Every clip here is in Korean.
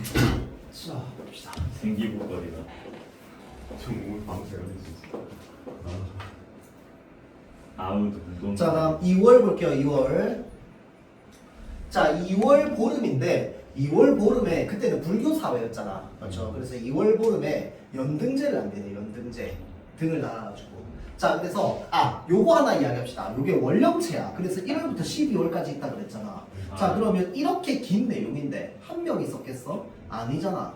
자, 봅시다. 생기부거리다. 좀 오늘 밤새 걸릴 수 있어. 아우도 운동. 자, 다음 2월 볼게요. 2월. 자, 2월 보름인데 2월 보름에 그때는 불교 사회였잖아. 맞죠? 그래서 2월 보름에 연등제를 안 되네. 연등제 등을 달아가지고. 자, 그래서 요거 하나 이야기합시다. 요게 원령체야. 그래서 1월부터 12월까지 있다 그랬잖아. 자, 그러면 이렇게 긴 내용인데 한 명이 썼겠어? 아니잖아.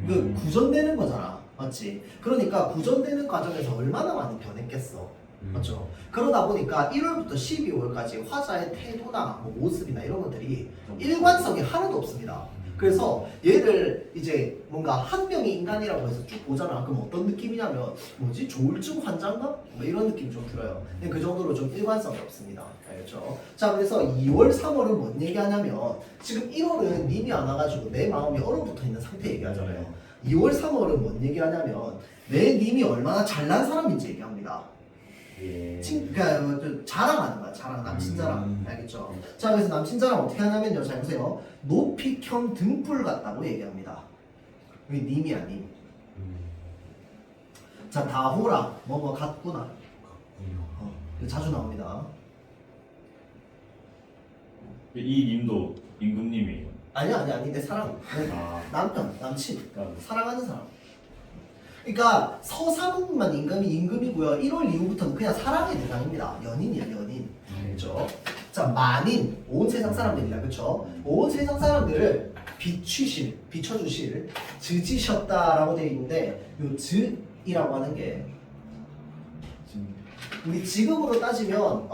그 구전되는 거잖아. 맞지? 그러니까 구전되는 과정에서 얼마나 많이 변했겠어. 맞죠? 그러다 보니까 1월부터 12월까지 화자의 태도나 뭐 모습이나 이런 것들이 일관성이 하나도 없습니다. 그래서 얘를 이제 뭔가 한 명의 인간이라고 해서 쭉 보잖아. 그럼 어떤 느낌이냐면 뭐지? 조울증 환자인가? 뭐 이런 느낌이 좀 들어요. 근데 그 정도로 좀 일관성이 없습니다. 알겠죠? 자, 그래서 2월, 3월은 뭔 얘기하냐면 지금 1월은 님이 안 와가지고 내 마음이 얼어붙어 있는 상태 얘기하잖아요. 2월, 3월은 뭔 얘기하냐면 내 님이 얼마나 잘난 사람인지 얘기합니다. 예. 그러니까 자랑하는 거야. 자랑, 남친 자랑. 알겠죠? 자, 그래서 남친 자랑 어떻게 하냐면요. 잘 보세요. 높이형 등불 같다고 얘기합니다. 여기 님이야, 님. 자, 다호라 뭐뭐 같구나. 자주 나옵니다. 이 님도 임금님이에요. 아니, 내 사랑. 내 아. 남편, 남친. 아. 사랑하는 사람. 그러니까 서사문만 임금이고요. 1월 이후부터는 그냥 사랑의 대상입니다. 연인이야, 연인. 그렇죠? 자, 만인, 온 세상 사람들이다, 그렇죠? 온 세상 사람들을 비춰주실 즈지셨다라고 되어 있는데 요 즈이라고 하는 게 우리 지금으로 따지면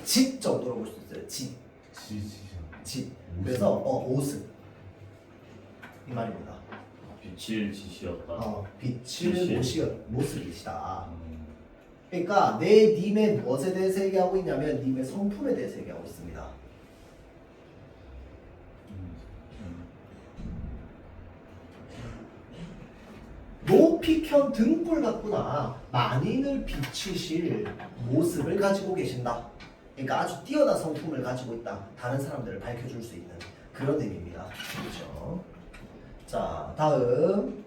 집 정도로 볼 수 있어요. 집. 그래서 모습 이 말입니다. 빛을 지시었다. 빛을 모습이시다. 그러니까 내 님의 무엇에 대해서 얘기하고 있냐면 님의 성품에 대해서 얘기하고 있습니다. 높이켠 등불 같구나. 만인을 비추실 모습을 가지고 계신다. 그러니까 아주 뛰어난 성품을 가지고 있다. 다른 사람들을 밝혀줄 수 있는 그런 의미입니다. 그렇죠? 자, 다음.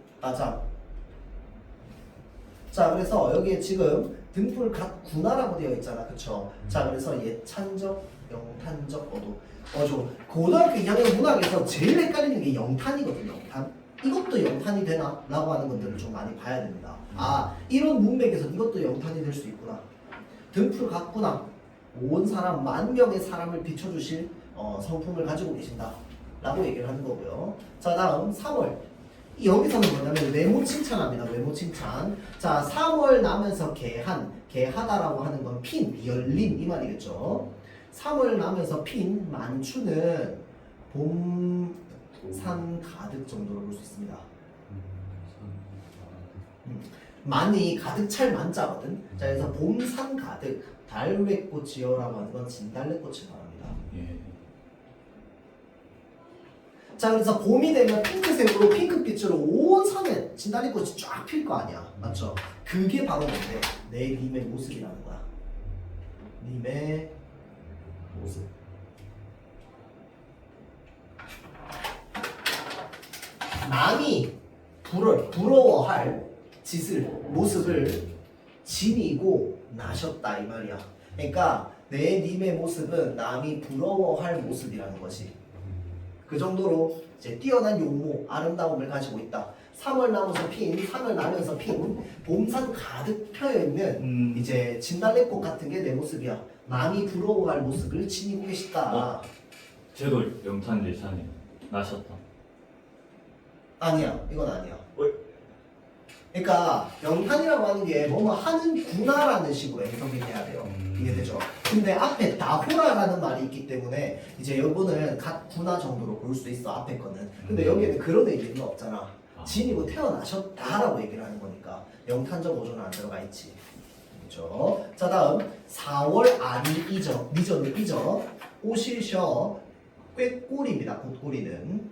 자, 그래서 여기에 지금 등불 같구나라고 되어 있잖아. 그쵸? 자, 그래서 예찬적, 영탄적, 좀 고등학교 2학년 문학에서 제일 헷갈리는 게 영탄이거든요. 영탄. 이것도 영탄이 되나? 라고 하는 것들을 좀 많이 봐야 됩니다. 이런 문맥에서 이것도 영탄이 될 수 있구나. 등불 같구나. 온 사람, 만 명의 사람을 비춰주실 성품을 가지고 계신다. 라고 얘기를 하는 거고요. 자, 다음 3월. 여기서는 뭐냐면 외모 칭찬합니다. 외모 칭찬. 자, 3월 나면서 개하다라고 하는 건 핀, 열린 이 말이겠죠. 3월 나면서 핀, 만추는 봄산 가득 정도로 볼 수 있습니다. 만이 가득 찰 만자거든. 자, 그래서 봄산 가득, 달외꽃이여라고 하는 건 진달래꽃을 말합니다. 예. 자, 그래서 봄이 되면 핑크색으로 핑크빛으로 온 산에 진달래꽃이 쫙 필 거 아니야. 맞죠? 그게 바로 뭔데? 내 님의 모습이라는 거야. 님의 모습. 남이 부러워할 모습을 지니고 나셨다 이 말이야. 그러니까 내 님의 모습은 남이 부러워할 모습이라는 거지. 그 정도로 이제 뛰어난 용모, 아름다움을 가지고 있다. 3월 나면서 핀, 봄산 가득 펴여있는 이제 진달래꽃 같은 게 내 모습이야. 남이 부러워할 모습을 지니고 계시다. 쟤도 영탄 예찬이 나셨다. 아니야, 이건 아니야. 그러니까 영탄이라고 하는 게 뭐뭐 하는구나라는 식으로 해석이 돼야 돼요. 이해되죠? 근데 앞에 다호라라는 말이 있기 때문에 이제 여보는 같구나 정도로 볼 수 있어, 앞에 거는. 근데 여기에는 그런 의미는 없잖아. 지니고 태어나셨다라고 얘기를 하는 거니까 영탄적 오조는 안 들어가 있지. 그렇죠? 자, 다음 4월 아니 미저 오실셔 꾀꼬리입니다. 꽹꼬리는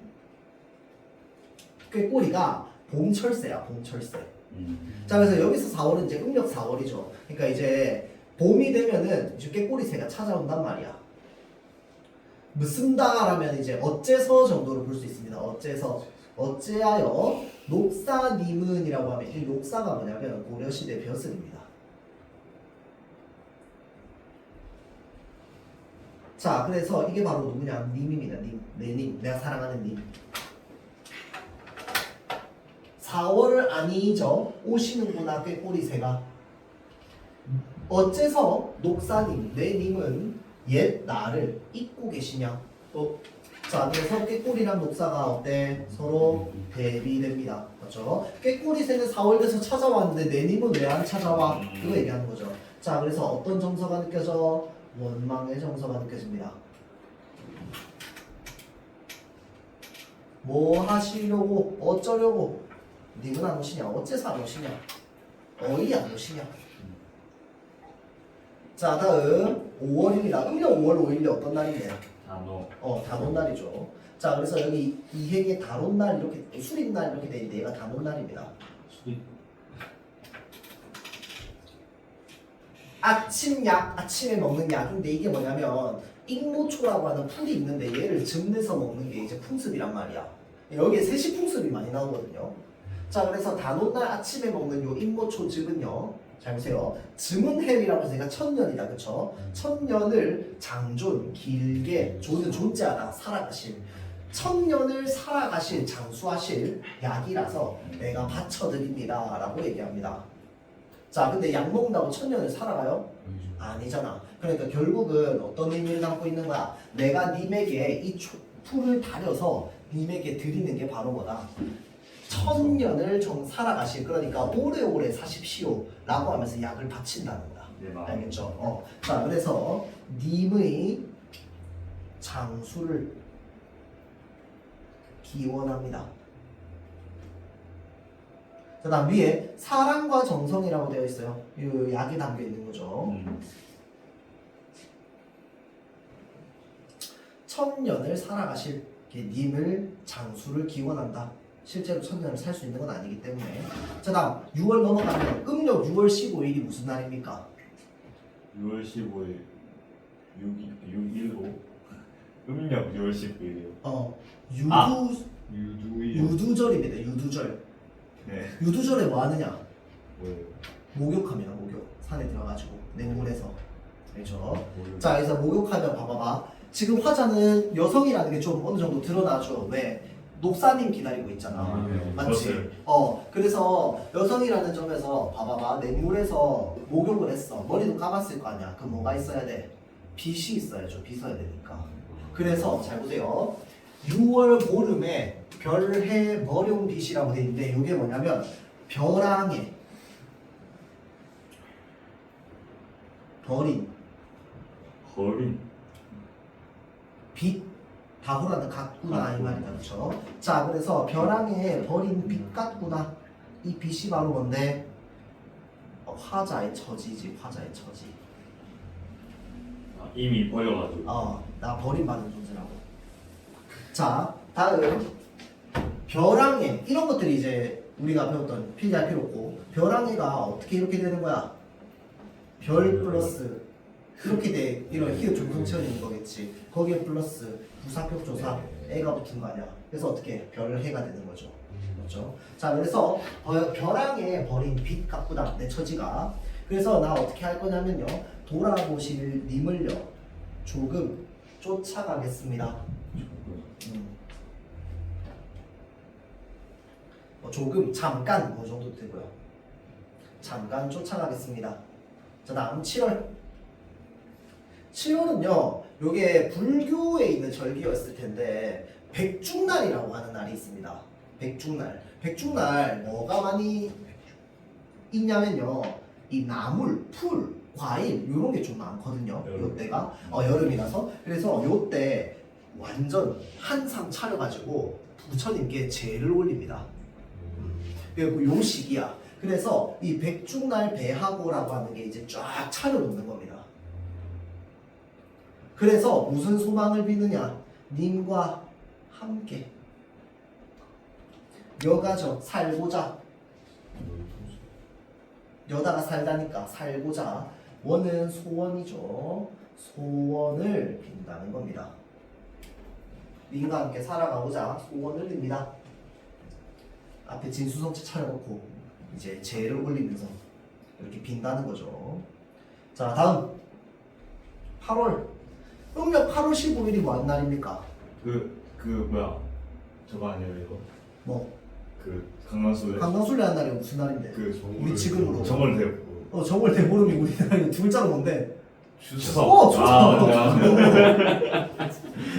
꾀꼬리가 봄철새야, 봄철새. 자, 그래서 여기서 4월은 이제 음력 4월이죠. 그러니까 이제 봄이 되면은 이제 꾀꼬리새가 찾아온단 말이야. 무슨다라면 이제 어째서 정도로 볼 수 있습니다. 어째서 어찌하여 녹사님은이라고 하면 이 녹사가 뭐냐면 고려시대 벼슬입니다. 자, 그래서 이게 바로 누구냐? 님입니다. 님, 내 님, 내가 사랑하는 님. 4월을 안 잊어 오시는구나 꾀꼬리새가. 어째서 녹사님, 내 님은 옛 나를 잊고 계시냐? 자, 그래서 꾀꼬리랑 녹사가 어때? 서로 대비됩니다. 맞죠? 꾀꼬리새는 4월 돼서 찾아왔는데 내 님은 왜 안 찾아와? 이거 얘기하는 거죠. 자, 그래서 어떤 정서가 느껴져? 원망의 정서가 느껴집니다. 뭐 하시려고? 어쩌려고? 님은 안 오시냐? 어째서 안 오시냐? 어이 안 오시냐? 자, 다음 5월입니다. 음력 5월 5일이 어떤 날이냐? 단어. 단오날이죠. 자, 그래서 여기 이행의 단오날 이렇게 수립날 이렇게 돼 있는데 얘가 단오날입니다. 수리. 아침약, 아침에 먹는 약인데 이게 뭐냐면 익모초라고 하는 풀이 있는데 얘를 즙내서 먹는 게 이제 풍습이란 말이야. 여기에 세시풍습이 많이 나오거든요. 자, 그래서 단오날 아침에 먹는 요 익모초 즙은요, 잘 보세요. 즈문헬이라고 해서 얘가 천년이다, 그쵸? 천년을 장존, 길게, 존은 존재하다, 살아가실. 천년을 살아가실, 장수하실 약이라서 내가 바쳐드립니다 라고 얘기합니다. 자, 근데 약 먹는다고 천년을 살아가요? 아니잖아. 그러니까 결국은 어떤 의미를 담고 있는 거야? 내가 님에게 이 풀을 다려서 님에게 드리는 게 바로 뭐다? 천년을 살아가실, 그러니까 오래오래 사십시오 라고 하면서 약을 바친다는 거야. 내 마음. 알겠죠? 자, 그래서 님의 장수를 기원합니다. 그 다음 위에 사랑과 정성이라고 되어 있어요. 이 약이 담겨 있는 거죠. 천년을 살아가실 님을 장수를 기원한다. 실제로 천년을 살 수 있는 건 아니기 때문에. 자, 다음 6월 넘어가면 음력 6월 15일이 무슨 날입니까? 6월 15일 615 음력 6월 15일이요. 유두절입니다. 유두절. 네. 유두절에 뭐 하느냐? 뭐예요? 목욕합니다. 목욕. 산에 들어가지고 냉물에서. 그렇죠? 뭐예요? 자, 그래서 목욕하면 봐봐봐. 지금 화자는 여성이라는 게 좀 어느 정도 드러나죠. 왜? 녹사님 기다리고 있잖아. 네. 맞지? 그래서 여성이라는 점에서 봐봐봐. 냉물에서 목욕을 했어. 머리도 감았을 거 아니야. 그럼 뭐가 있어야 돼? 빗이 있어야죠. 빗어야 되니까. 그래서 잘 보세요. 6월 보름에 별해 머룡빗이라고 돼 있는데 이게 뭐냐면 벼랑에 버린 거린. 빛 다후라는 같구나 이 말이다. 그렇죠? 자, 그래서 벼랑에 버린 빛 같구나. 이 빛이 바로 뭔데? 화자의 처지지. 화자의 처지. 이미 버려가지고. 나 버림받은 존재라고. 자, 다음 벼랑에 이런 것들이 이제 우리가 배웠던 필기할 필요 없고, 벼랑에가 어떻게 이렇게 되는 거야? 별 플러스 이렇게 돼. 이런 히읗 중성체어있는 거겠지. 거기에 플러스 부사격 조사 애가 붙은 거 아니야. 그래서 어떻게 별해가 되는 거죠. 그렇죠? 자, 그래서 벼랑에 버린 빛 같구나 내 처지가. 그래서 나 어떻게 할 거냐면요, 돌아보실 님을요 조금 쫓아가겠습니다. 조금 잠깐 뭐 정도 되고요. 잠깐 쫓아가겠습니다. 자, 다음 7월. 7월은요, 요게 불교에 있는 절기였을 텐데 백중날이라고 하는 날이 있습니다. 백중날. 백중날 뭐가 많이 있냐면요, 이 나물, 풀, 과일 요런 게 좀 많거든요. 요때가 여름이라서. 그래서 요때 완전 한상 차려가지고 부처님께 제를 올립니다. 그리고 요 시기야. 그래서 이 백중날 배하고라고 하는 게 이제 쫙 차려놓는 겁니다. 그래서 무슨 소망을 비느냐? 님과 함께 여가죠. 살고자. 여다가 살다니까 살고자. 원은 소원이죠. 소원을 빈다는 겁니다. 님과 함께 살아가고자 소원을 빕니다. 앞에 진수성체 차려놓고 이제 재를 올리면서 이렇게 빈다는 거죠. 자, 다음 8월. 음력 8월 15일이 뭐한 날입니까? 그 뭐야 저거 아니에요 이거? 뭐 그 강만수의 강강술래 한 날이 무슨 날인데? 그 우리 지금으로. 정월 대고 정월 대보름이 우리나라 두 글자로 뭔데? 추석. 추석.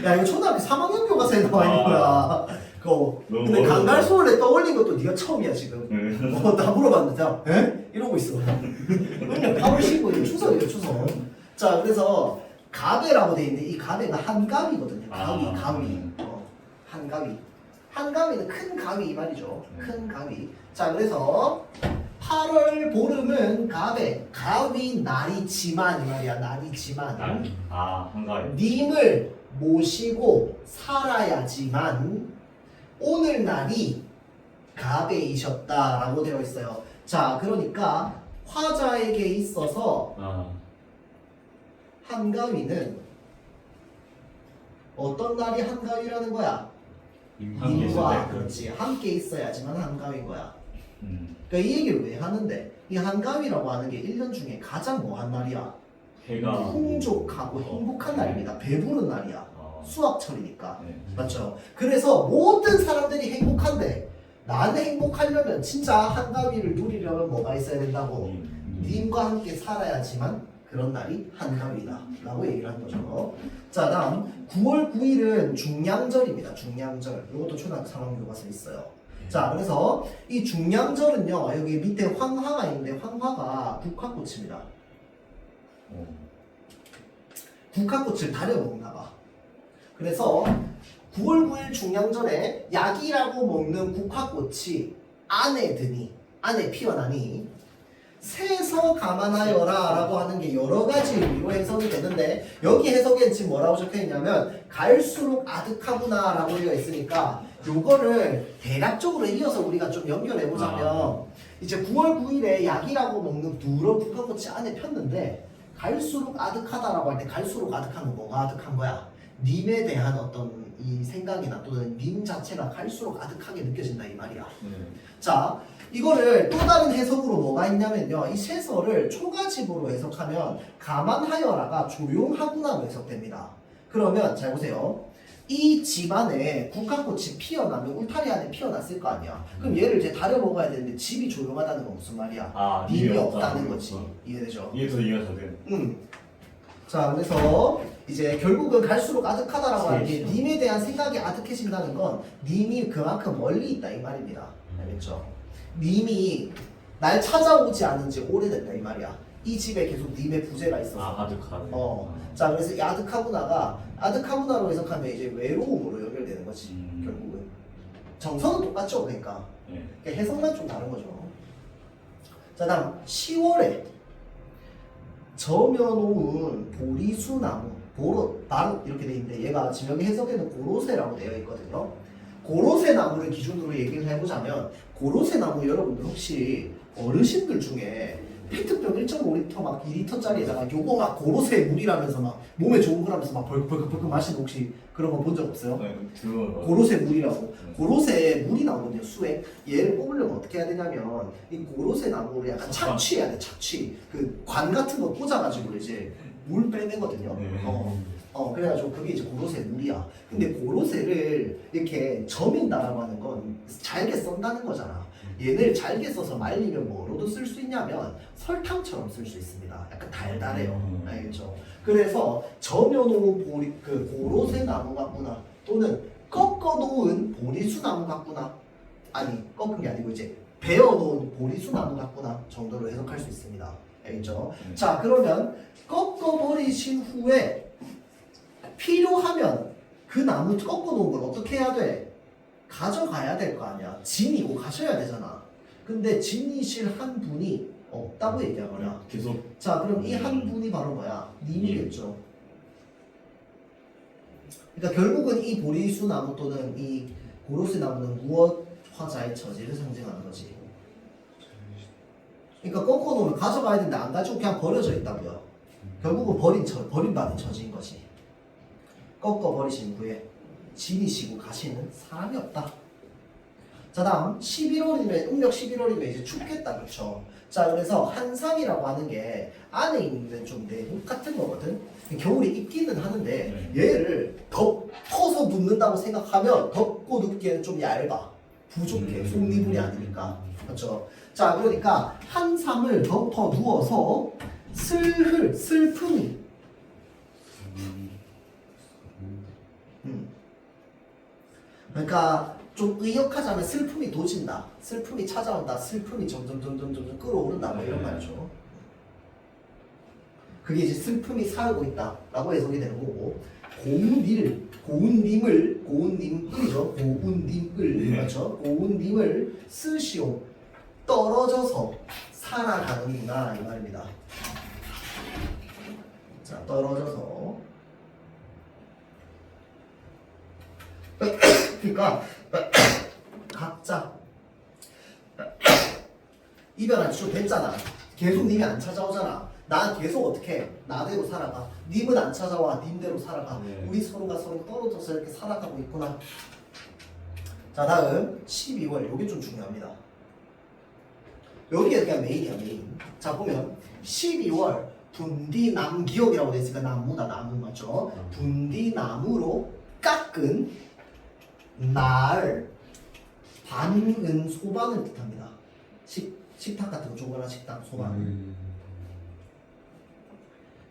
야 이거 초등학교 3학년 교과서에 나와 있는 거야. 그거. 근데 너무 강갈수월에 떠올린 것도 네가 처음이야 지금. 네. 나 물어봤는데, 에? 이러고 있어. 음력 8월 15일 추석이에요 추석. 자 그래서 가배라고 돼 있는데 이 가배가 한가위거든요. 가위. 한가위. 한가위는 큰 가위 이 말이죠. 큰 가위. 자 그래서 8월 보름은 가위 날이지만 이 말이야. 날이지만 한가위. 님을 모시고 살아야지만 오늘 날이 가배이셨다라고 되어 있어요. 자 그러니까 화자에게 있어서 한가위는 어떤 날이 한가위라는 거야? 함께 있을 님과 때. 그렇지 함께 있어야지만 한가위인 거야. 그러니까 이 얘기를 왜 하는데 이 한가위라고 하는 게 1년 중에 가장 뭐한 날이야? 해가 풍족하고 행복한 날입니다. 배부른 날이야. 수학철이니까. 네. 맞죠? 그래서 모든 사람들이 행복한데 나는 행복하려면 진짜 한가위를 누리려면 뭐가 있어야 된다고? 님과 함께 살아야지만 그런 날이 한가위다 라고 얘기를 하는 거죠. 자 다음 9월 9일은 중량절입니다. 중량절. 이것도 초등학교 3학년 교과서에 있어요. 자 그래서 이 중량절은요 여기 밑에 황화가 있는데 황화가 국화꽃입니다. 국화꽃을 다려 먹나 봐. 그래서 9월 9일 중량절에 약이라고 먹는 국화꽃이 안에 피어나니 새서 감안하여라 라고 하는 게 여러 가지 의미로 해석이 되는데 여기 해석엔 지금 뭐라고 적혀있냐면 갈수록 아득하구나 라고 되어 있으니까 요거를 대략적으로 이어서 우리가 좀 연결해보자면 이제 9월 9일에 약이라고 먹는 누런 국화꽃이 안에 폈는데 갈수록 아득하다라고 할 때 갈수록 아득한 건 뭐가 아득한 거야? 님에 대한 어떤 이 생각이나 또는 님 자체가 갈수록 아득하게 느껴진다 이 말이야. 자 이거를 또 다른 해석으로 뭐가 있냐면요 이 세서를 초가집으로 해석하면 감안하여라가 조용하구나로 해석됩니다. 그러면 잘 보세요. 이 집안에 국화꽃이 피어나면 울타리 안에 피어났을 거 아니야. 그럼 얘를 이제 다려 먹어야 되는데 집이 조용하다는 건 무슨 말이야? 님이 없다는 거지. 이해되죠? 이게 더 이해가 잘 돼. 자 그래서 이제 결국은 갈수록 아득하다라고 하는 게 님에 대한 생각이 아득해진다는 건 님이 그만큼 멀리 있다 이 말입니다. 알겠죠? 님이 날 찾아오지 않은 지 오래됐다 이 말이야. 이 집에 계속 님의 부재가 있어서. 아득하네. 자 그래서 이 아득하구나로 해석하면 이제 외로움으로 연결되는 거지. 결국은 정서는 똑같죠. 그러니까 해석만 좀 다른 거죠. 자 다음 10월에 저며놓은 보리수나무 바로 이렇게 돼 있는데 얘가 지금 여기 해석에는 고로쇠라고 되어 있거든요. 고로쇠 나무를 기준으로 얘기를 해보자면 고로쇠 나무 여러분들 혹시 어르신들 중에 페트병 1.5리터 막 2리터짜리에다가 요거 막 고로쇠 물이라면서 막 몸에 좋은 거라면서 막 벌컥벌컥 마시는 혹시 그런 거 본 적 없어요? 고로쇠 물이라고. 고로쇠에 물이 나오거든요. 수액. 얘를 뽑으려면 어떻게 해야 되냐면 이 고로쇠 나무를 약간 착취해야 돼. 착취. 그 관 같은 거 꽂아가지고 이제 물 빼내거든요. 그래가지고 그게 이제 고로쇠 물이야. 근데 고로쇠를 이렇게 저민다라고 하는 건 잘게 썬다는 거잖아. 얘를 잘게 써서 말리면 뭐로도 쓸 수 있냐면 설탕처럼 쓸 수 있습니다. 약간 달달해요. 알겠죠? 그래서 저며놓은 고로쇠 나무 같구나 또는 꺾어놓은 보리수 나무 같구나 아니 꺾은 게 아니고 이제 베어놓은 보리수 나무 같구나 정도로 해석할 수 있습니다. 알겠죠? 자 그러면 꺾어버리신 후에 필요하면 그 나무 꺾어놓은 걸 어떻게 해야 돼? 가져가야 될 거 아니야. 진이고 가셔야 되잖아. 근데 진이실 한 분이 없다고 얘기하거나 계속. 자 그럼 이 한 분이 바로 뭐야? 님이겠죠. 그러니까 결국은 이 보리수 나무 또는 이 고로쇠 나무는 무엇 화자의 처지를 상징하는 거지. 그러니까 꺾어놓으면 가져가야 되는데 안 가지고 그냥 버려져 있다고요. 결국은 버림받은 처지인 거지. 꺾어버리신 후에 지니시고 가시는 사람이 없다. 자 다음 11월이면 음력 11월이면 이제 춥겠다 그렇죠. 자 그래서 한삼이라고 하는 게 안에 있는 좀 내국 같은 거거든. 겨울에 입기는 하는데 얘를 덮어서 붙는다고 생각하면 덮고 눕기에는 좀 얇아. 부족해. 속니물이 아니니까. 그렇죠. 자 그러니까 한삼을 덮어 누워서 슬픔이 그러니까 좀 의역하자면 슬픔이 도진다. 슬픔이 찾아온다. 슬픔이 점점 끌어오른다. 뭐 이런 말이죠. 그게 이제 슬픔이 살고 있다라고 해석이 되는 거고 고운님을죠. 그렇죠. 고운님을 쓰시오. 떨어져서 살아가는구나 이 말입니다. 자 떨어져서 그러니까 각자 이별한 지 좀 됐잖아. 계속 님이 안 찾아오잖아. 난 계속 어떻게 해? 나대로 살아가. 님은 안 찾아와. 님대로 살아가. 네. 우리 서로가 서로 떨어져서 이렇게 살아가고 있구나. 자 다음 12월 요게 좀 중요합니다. 여기가 그냥 메인이야 메인. 자 보면 12월 분디남기역이라고 돼 있으니까 나무다 나무 맞죠? 분디나무로 깎은 날 반은 소반을 뜻합니다. 식탁 같은 거 조그마한 식탁 소반.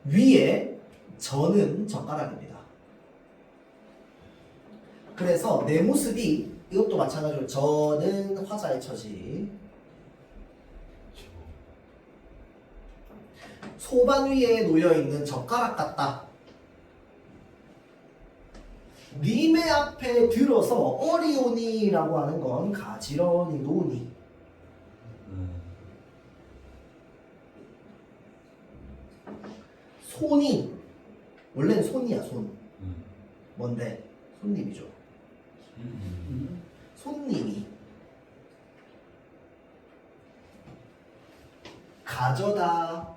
위에 저는 젓가락입니다. 그래서 내 모습이 이것도 마찬가지로 저는 화자의 처지. 소반 위에 놓여있는 젓가락 같다. 님의 앞에 들어서 어리오니라고 하는 건 가지런히 노니. 손이 원래는 손이야 손. 뭔데? 손님이죠. 손님이 가져다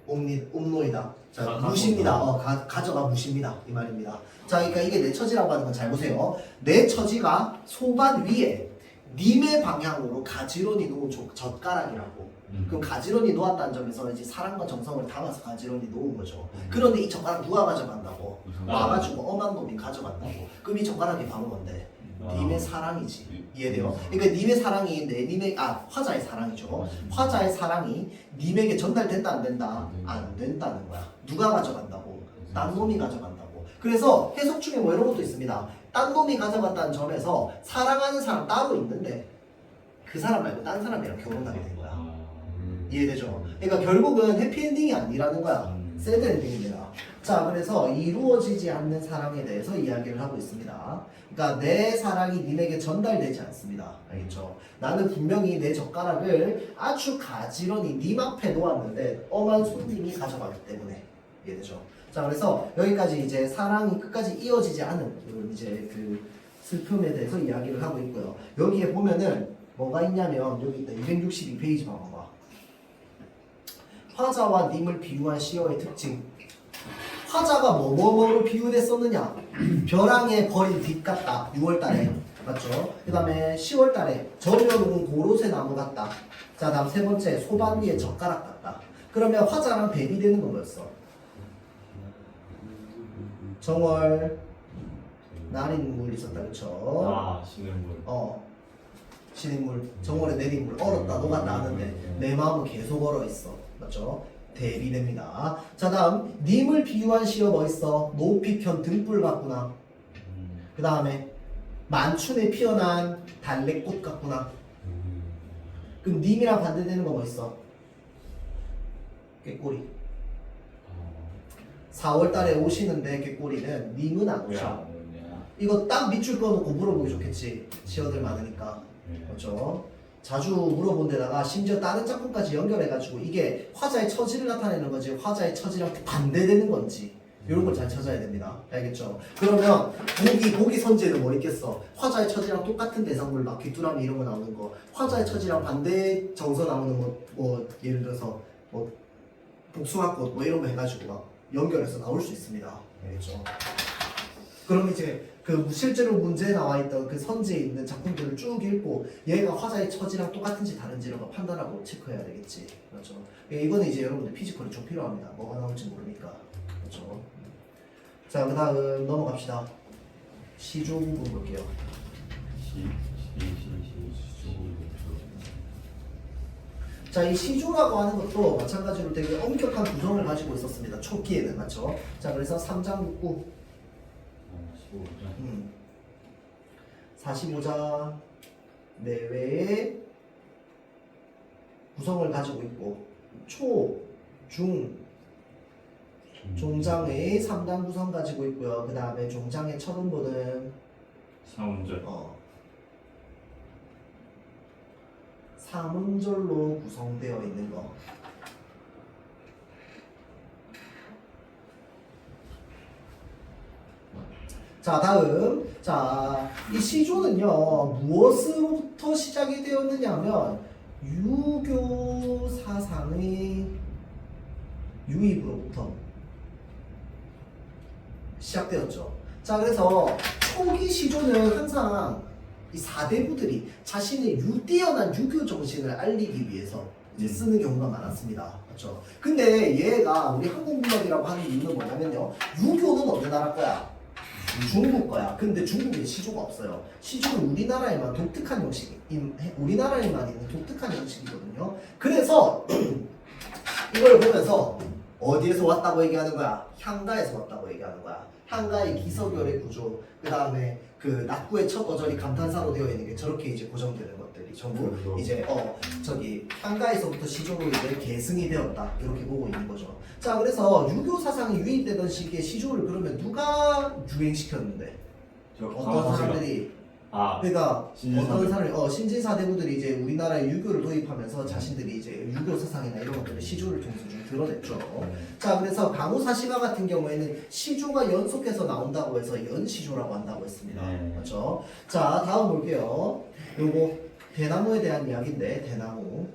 옴노이다. 자 무십니다. 가져가 무십니다 이 말입니다. 자 그러니까 이게 내 처지라고 하는 건 잘 보세요. 내 처지가 소반 위에 님의 방향으로 가지런히 놓은 젓가락이라고. 그럼 가지런히 놓았다는 점에서 이제 사랑과 정성을 담아서 가지런히 놓은 거죠. 그런데 이 젓가락 누가 가져간다고? 와가지고 엄한 놈이 가져간다고. 그럼 이 젓가락이 바로 뭔데? 님의 사랑이지. 이해돼요? 그러니까 님의 사랑이 화자의 사랑이죠. 화자의 사랑이 님에게 전달된다 안 된다? 안 된다는 거야. 누가 가져간다고? 딴 놈이 가져간다고. 그래서 해석 중에 뭐 이런 것도 있습니다. 딴 놈이 가져갔다는 점에서 사랑하는 사람 따로 있는데 그 사람 말고 딴 사람이랑 결혼하게 된 거야. 이해되죠? 그러니까 결국은 해피엔딩이 아니라는 거야. 새드엔딩입니다. 자 그래서 이루어지지 않는 사랑에 대해서 이야기를 하고 있습니다. 그러니까 내 사랑이 님에게 전달되지 않습니다. 알겠죠? 나는 분명히 내 젓가락을 아주 가지런히 님 앞에 놓았는데 엄한 손님이 가져가기 때문에. 이해되죠? 자 그래서 여기까지 이제 사랑이 끝까지 이어지지 않은 이제 그 슬픔에 대해서 이야기를 하고 있고요. 여기에 보면은 뭐가 있냐면 여기 있다. 262페이지 봐봐. 화자와 님을 비유한 시어의 특징. 화자가 뭐로 비유됐었느냐? 벼랑에 버린 빛 같다. 6월달에 맞죠? 그 다음에 10월달에 저려놓은 고로쇠 나무 같다. 자 다음 세 번째 소반 위에 젓가락 같다. 그러면 화자랑 대비되는 건 뭐였어? 정월 날인물 있었다 그쵸? 신인물. 신인물 정월에 내린물 얼었다 녹았다 하는데 내 마음은 계속 얼어 있어. 맞죠? 대비됩니다. 자 다음 님을 비유한 시어 뭐 있어? 높이 편 등불 같구나. 그 다음에 만춘에 피어난 달래꽃 같구나. 그럼 님이랑 반대되는 거 뭐 있어? 꾀꼬리. 4월달에 오시는데 꾀꼬리는 님은 안 오셔. 이거 딱 밑줄 꺼놓고 물어보기 좋겠지. 시어들 많으니까. 그렇죠? 자주 물어본 데다가 심지어 다른 작품까지 연결해가지고 이게 화자의 처지를 나타내는 건지 화자의 처지랑 반대되는 건지 이런 걸 잘 찾아야 됩니다. 알겠죠? 그러면 보기 선지에는 뭐 있겠어? 화자의 처지랑 똑같은 대상물 막 귀뚜라미 이런 거 나오는 거, 화자의 처지랑 반대 정서 나오는 거, 뭐 예를 들어서 뭐 복숭아꽃 뭐 이런 거 해가지고 막 연결해서 나올 수 있습니다. 알겠죠? 그럼 이제 그 실제로 문제에 나와 있던 그 선지에 있는 작품들을 쭉 읽고 얘가 화자의 처지랑 똑같은지 다른지 이런 거 판단하고 체크해야 되겠지. 그렇죠. 이거는 이제 여러분들 피지컬이 좀 필요합니다. 뭐가 나올지 모르니까. 그렇죠. 자, 그다음 넘어갑시다. 시조 부분 볼게요. 자, 이 시조라고 하는 것도 마찬가지로 되게 엄격한 구성을 가지고 있었습니다. 초기에는. 맞죠? 자, 그래서 3장 6구 45자 내외의 구성을 가지고 있고 초, 중, 종장의 3단 구성 가지고 있고요. 그 다음에 종장의 첫 음보는 사운절. 삼음절로 구성되어 있는 거. 자, 다음. 자, 이 시조는요, 무엇으로부터 시작이 되었느냐 하면, 유교 사상의 유입으로부터 시작되었죠. 자, 그래서 초기 시조는 항상 이 사대부들이 자신의 뛰어난 유교 정신을 알리기 위해서 이제 쓰는 경우가 많았습니다. 그렇죠? 근데 얘가 우리 한국문학이라고 하는 이유는 뭐냐면요, 유교는 어느 나라 거야? 중국 거야. 근데 중국에 시조가 없어요. 시조는 우리나라에만 독특한 형식, 우리나라에만 있는 독특한 형식이거든요. 그래서 이걸 보면서 어디에서 왔다고 얘기하는 거야? 향가에서 왔다고 얘기하는 거야. 향가의 기서결의 구조, 그 다음에 그 낙구의 첫 어절이 감탄사로 되어 있는 게 저렇게 이제 고정되는 것들이 전부 이제 저기 향가에서부터 시조로 이제 계승이 되었다 이렇게 보고 있는 거죠. 자, 그래서 유교 사상이 유입되던 시기에 시조를 그러면 누가 유행시켰는데? 어떤 사람들이? 그러니까 어떤 사람이 신진사대부들이 이제 우리나라에 유교를 도입하면서 자신들이 이제 유교 사상이나 이런 것들을 시조를 통해서 좀 드러냈죠. 자, 그래서 강우사시가 같은 경우에는 시조가 연속해서 나온다고 해서 연시조라고 한다고 했습니다. 그렇죠? 자, 다음 볼게요. 요거 대나무에 대한 이야기인데 대나무.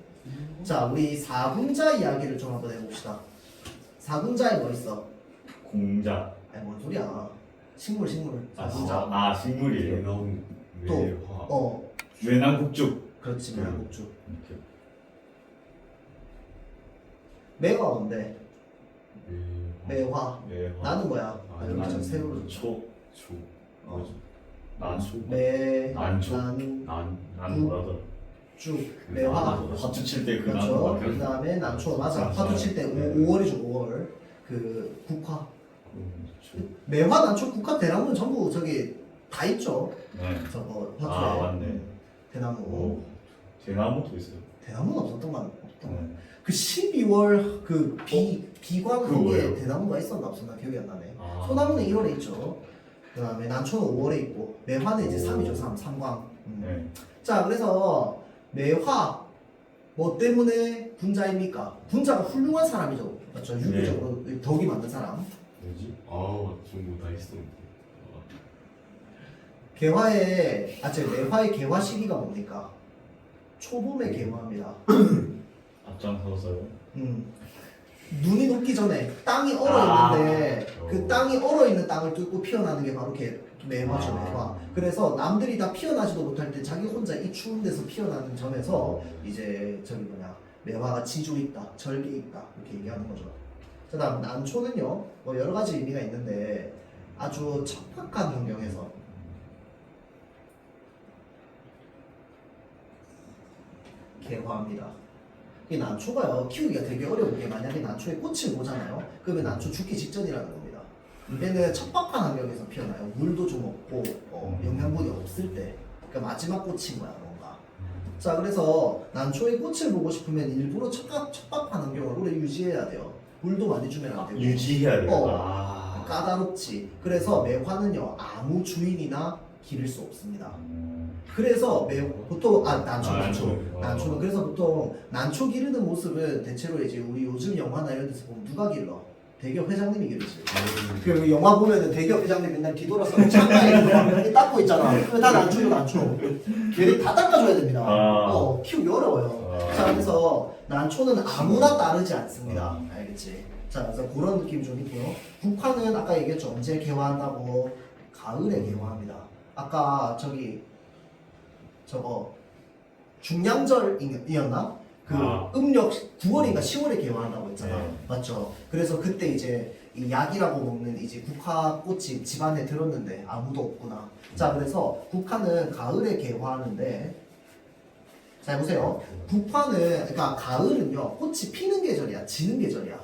자, 우리 사군자 이야기를 좀 한번 해봅시다. 사군자에 뭐 있어? 공자. 아니 뭔 소리야? 식물. 진짜? 식물이에요. 또 외남국죽. 그렇지, 외남국죽. 매화 뭔데? 매화. 나는 뭐야? 나는 새우를 난 뭐라더라? 쭉 매화. 화투 칠 때 그 그렇죠. 나무. 그 다음에 난초. 맞아. 화투 칠 때 5월이죠. 5월. 그 국화. 매화, 난초, 국화, 대나무는 전부 저기 다 있죠. 네. 저거 화투에. 맞네. 대나무. 대나무도 있어요. 대나무는 없었던 거 그 12월 그 비광 그게 대나무가 있었나 없었나 기억이 안 나네. 소나무는 1월에 있죠. 그 다음에 난초는 5월에 있고 매화는 이제 3이죠. 3광. 네. 자, 그래서 매화 뭐 때문에 군자입니까? 군자가 훌륭한 사람이죠. 맞죠? 유교적으로 덕이 많은 사람. 뭐지? 전부 다 있었는데. 개화의 매화의 개화 시기가 뭡니까? 초봄에 개화합니다. 앞장서서요. 눈이 녹기 전에 땅이 얼어 있는데 그 땅이 얼어 있는 땅을 뚫고 피어나는 게 바로 매화죠. 매화. 그래서 남들이 다 피어나지도 못할 때 자기 혼자 이 추운 데서 피어나는 점에서 이제 매화가 지조 있다, 절개 있다 이렇게 얘기하는 거죠. 그다음 난초는요, 뭐 여러 가지 의미가 있는데 아주 척박한 환경에서 개화합니다. 이 난초가요 키우기가 되게 어려운 게 만약에 난초에 꽃을 보잖아요. 그러면 난초 죽기 직전이라는 겁니다. 얘는 척박한 환경에서 피어나요. 물도 좀 없고 영양분이 없을 때, 그러니까 마지막 꽃인 거야 뭔가. 자, 그래서 난초의 꽃을 보고 싶으면 일부러 척박한 환경을 오래 유지해야 돼요. 물도 많이 주면 안 되고. 유지해야 돼요. 까다롭지. 그래서 매화는요 아무 주인이나 기를 수 없습니다. 그래서 보통 난초는 그래서 보통 난초 기르는 모습은 대체로 이제 우리 요즘 영화나 이런 데서 보면 누가 길러? 대기업 회장님이 기르지. 그 영화 보면은 대기업 회장님 맨날 뒤돌아서 창가에 닦고 있잖아. 그거 다 난초. 걔를 다 닦아줘야 됩니다. 키우기 어려워요. 자, 그래서 난초는 아무나 따르지 않습니다. 알겠지? 자, 그래서 그런 느낌이 좀 있고요. 국화는 아까 얘기했죠. 언제 개화한다고? 가을에 개화합니다. 아까 저거 중량절이었나? 그 아. 음력 9월인가 10월에 개화한다고 했잖아. 네. 맞죠? 그래서 그때 이제 이 약이라고 먹는 이제 국화꽃이 집안에 들었는데 아무도 없구나. 자, 그래서 국화는 가을에 개화하는데, 자 보세요. 국화는 그러니까 가을은요 꽃이 피는 계절이야, 지는 계절이야.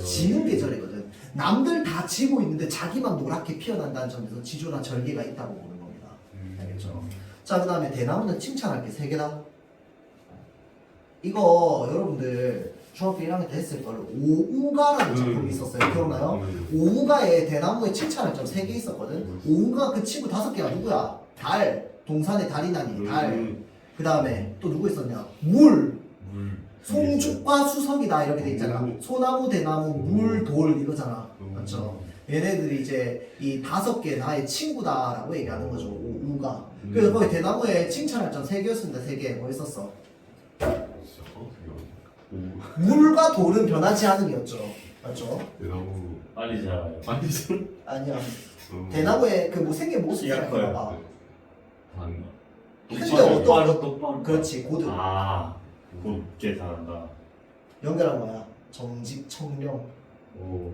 지는 계절이거든. 남들 다 지고 있는데 자기만 노랗게 피어난다는 점에서 지조나 절개가 있다고 보는 겁니다. 알겠죠? 자, 그 다음에 대나무는 칭찬할 게 3개다. 이거 여러분들 중학교 1학년 때 했을 걸. 오우가라는 작품이 있었어요. 기억나요? 오우가에 대나무에 칭찬할 점 3개 있었거든. 오우가 그 친구 5개가 누구야? 달, 동산의 달이 나니 달. 그 다음에 또 누구 있었냐? 물, 송죽과 수석이다 이렇게 돼 있잖아. 소나무, 대나무, 물, 돌 이거잖아. 맞죠? 얘네들이 이제 이 5개 나의 친구다라고 얘기하는 거죠. 오우가. 그래서 거기 대나무에 칭찬할 점 3개였습니다. 3개. 뭐 있었어? 물과 돌은 변하지 않음이었죠. 맞죠? 대나무 빨리 자라요. 빨리 좀. 아니야. 대나무에 그 뭐 생긴 모습 씨가 커요. 생각해봐봐. 반. 근데 어떤 똑바로. 그렇지 고등 아, 곱게 자란다. 연결한 거야. 정직 청령. 오.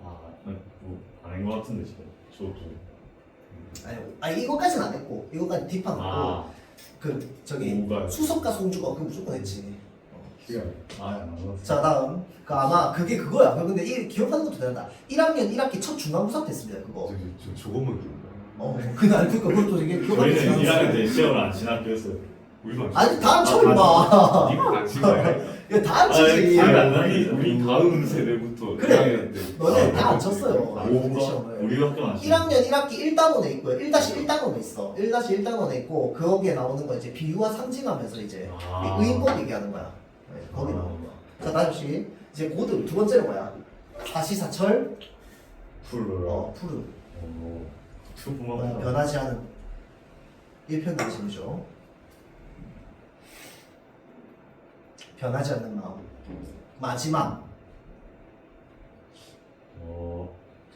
아, 뭐 아닌 것 같은데 지금. 저도. 아니 이거까지는 안 했고 이거까지 딥한 거고 아, 그 저기 오우가. 수석과 송주가 그 무조건 했지. 시간. 안 나왔어. 자 다음 그 아마 그게 그거야. 근데 이 기억하는 것도 대단하다. 1학년 1학기 첫 중간고사 됐습니다. 그거. 저거만 기억나. 그날 그것도 되게 기억하는 저희는 1학년 때 시험을 안 지나겼어요. 우리만. 아니 다안 쳐 임마. 이거 안 친거야. 이거 다안 아, 치지. 기억이 안 나네. 우리 다음 세대부터 그래. 1학년 때. 너네 다 안 쳤어요. 오우가 시험을. 우리 학교 안 1학년 1학기 1단원에 있고요. 1-1단원에 있어. 1-1단원에 있고 거기에 나오는 거 이제 비유와 상징하면서 이제 아. 의인법 얘기하는 거야. 네, 거기 나오는 거. 자 다음씩 이제 고등 두 번째는 뭐야? 사시사철 풀로. 푸르. 오. 투구만. 변하지 않은 1편 단심이죠. 변하지 않는 마음. 마지막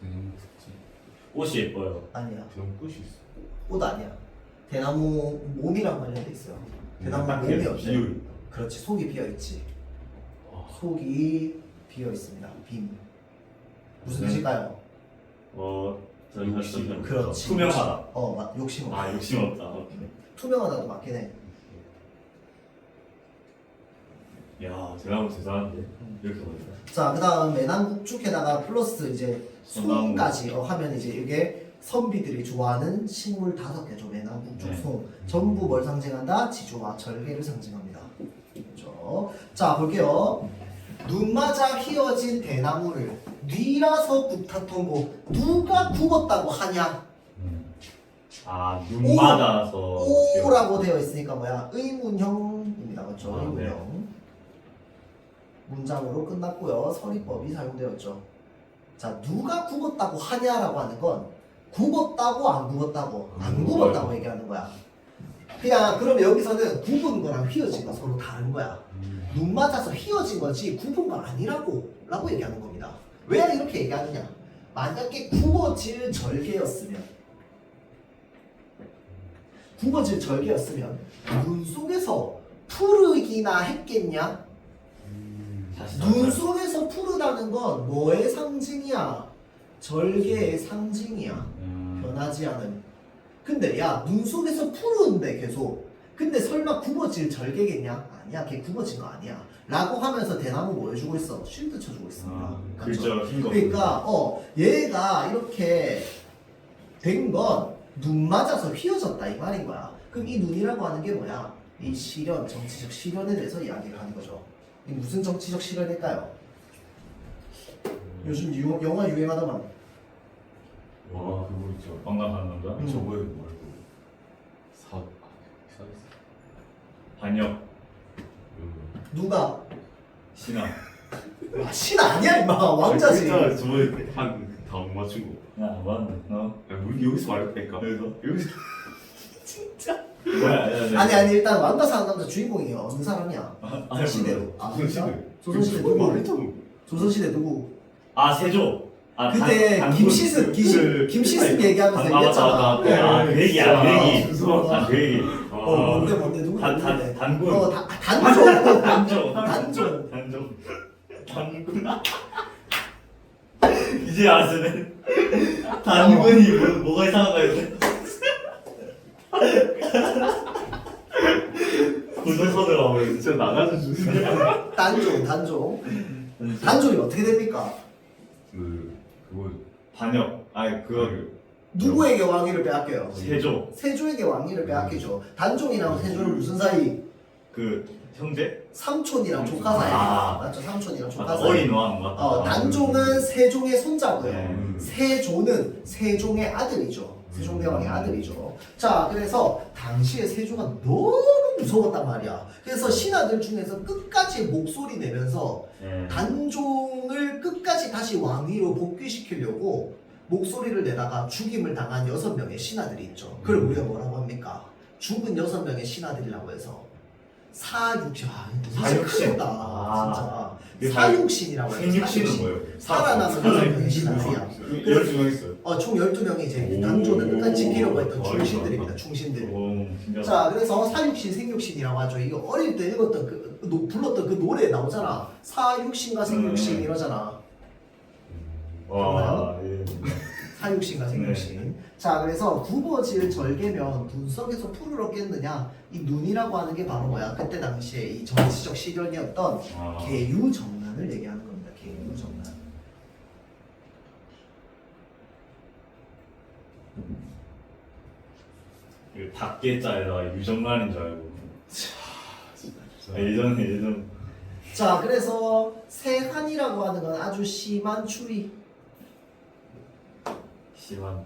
대나무 특징. 옷이 예뻐요. 아니야. 대나무 꽃이 있어. 꽃 아니야. 대나무 몸이랑 관련돼 있어요. 대나무 딱 몸이 비어 없대. 비율. 그렇지. 속이 비어 있지. 아. 속이 비어 있습니다. 빔. 무슨 네. 뜻일까요? 저희가 욕심. 좀 그렇지. 투명하다. 욕심 없. 아, 욕심 없다. 오케이. 투명하다도 맞긴 해. 야, 대나무 대단한데. 이렇게 보니까. 자, 그다음 매난국축에다가 플러스 이제 송까지 하면 이제 이게 선비들이 좋아하는 식물 5개죠. 매난국축, 네. 송. 전부 뭘 상징한다? 지조와 절개를 상징합니다. 그렇죠? 자, 볼게요. 눈 맞아 휘어진 대나무를 뉘라서 국타통고 누가 굽었다고 하냐? 아, 눈 맞아서. 오라고 되어 있으니까 뭐야? 의문형입니다. 맞죠? 아, 네. 의문형. 문장으로 끝났고요. 서리법이 사용되었죠. 자, 누가 굽었다고 하냐라고 하는 건 굽었다고 안 굽었다고 안 굽었다고 얘기하는 거야. 그냥 그럼 여기서는 굽은 거랑 휘어진 거 서로 다른 거야. 눈 맞아서 휘어진 거지 굽은 거 아니라고 라고 얘기하는 겁니다. 왜 이렇게 얘기하느냐? 만약에 굽어질 절개였으면 눈 속에서 푸르기나 했겠냐? 눈 속에서 푸르다는 건 뭐의 상징이야? 절개의 상징이야. 변하지 않은. 근데 야, 눈 속에서 푸르는데 계속. 근데 설마 굽어질 절개겠냐? 아니야, 걔 굽어진 거 아니야. 라고 하면서 대나무 뭐 해주고 있어? 쉴드 쳐주고 있습니다. 글자 흰 거. 그러니까 얘가 이렇게 된 건 눈 맞아서 휘어졌다 이 말인 거야. 그럼 이 눈이라고 하는 게 뭐야? 이 실현, 정치적 실현에 대해서 이야기를 하는 거죠. 이 무슨 정치적 실현일까요? 요즘 영화 유행하더만. 와 그거 있죠. 관광하는 남자. 저거에 말고 사 반역. 누가? 신화. 신 아니야 임마. 왕자지. 저번에 한다못 맞춘 거. 야, 맞네. 야, 우리 여기서 말했다니까. 여기서. 진짜. 뭐야? 아니 일단 왕가 사는 남자 주인공이 어느 사람이야? 아니, 시대로. 아 무슨 진짜? 시대? 조선시대 그거 누구? 말했잖아. 조선시대 누구? 아, 세조. 그때 김시습 얘기하면서 얘기했잖아. 그 얘기야, 그 얘기. 죄송합니다. 그 얘기. 뭔데 누구 누군데? 단군. 단종. 단종. 단군. 이제 아시네. 단군이 뭐가 이상한가 했네. 구조선을 하고 진짜 나가서 주세요. 단종이 어떻게 됩니까? 그거 반역. 아니 그거 누구에게 왕위를 빼앗겨요? 세조. 세조에게 왕위를 빼앗기죠. 단종이랑 세조는 무슨 사이? 그 형제? 삼촌이랑 조카 사이. 아. 맞죠? 삼촌이랑 조카 맞다. 사이. 어린 왕 맞다. 단종은 세종의 손자고요. 네. 세조는 세종의 아들이죠. 세종대왕의 아들이죠. 자, 그래서 당시에 세조가 너무 무서웠단 말이야. 그래서 신하들 중에서 끝까지 목소리 내면서 네. 단종을 끝까지 다시 왕위로 복귀시키려고 목소리를 내다가 죽임을 당한 6명의 신하들이 있죠. 그걸 우리가 뭐라고 합니까? 죽은 6명의 신하들이라고 해서 사육신. 사육신. 크다 아. 진짜. 사육신이라고 해요. 생육신은 뭐예요? 살아남은 6명의 신하들이야. 12명 있어요. 총 12명이 이제 오. 단조를 끝까지 지키려고 했던 와, 충신들입니다. 충신들. 오, 신기하다. 자, 그래서 사육신, 생육신이라고 하죠. 이거 어릴 때 읽었던 불렀던 그 노래에 나오잖아. 사육신과 생육신 이러잖아. 와, 예. 사육신과 생육신. 자, 그래서 굽어질 절개면 분석에서 풀을 얻겠느냐? 이 눈이라고 하는 게 바로 뭐야? 그때 당시에 이 정치적 시련이었던 아. 계유정난을 얘기하는 겁니다. 계유정난. 그 닭게자에다가 유정란인 줄 알고. 예전. 자, 그래서 세한이라고 하는 건 아주 심한 추위. 심한.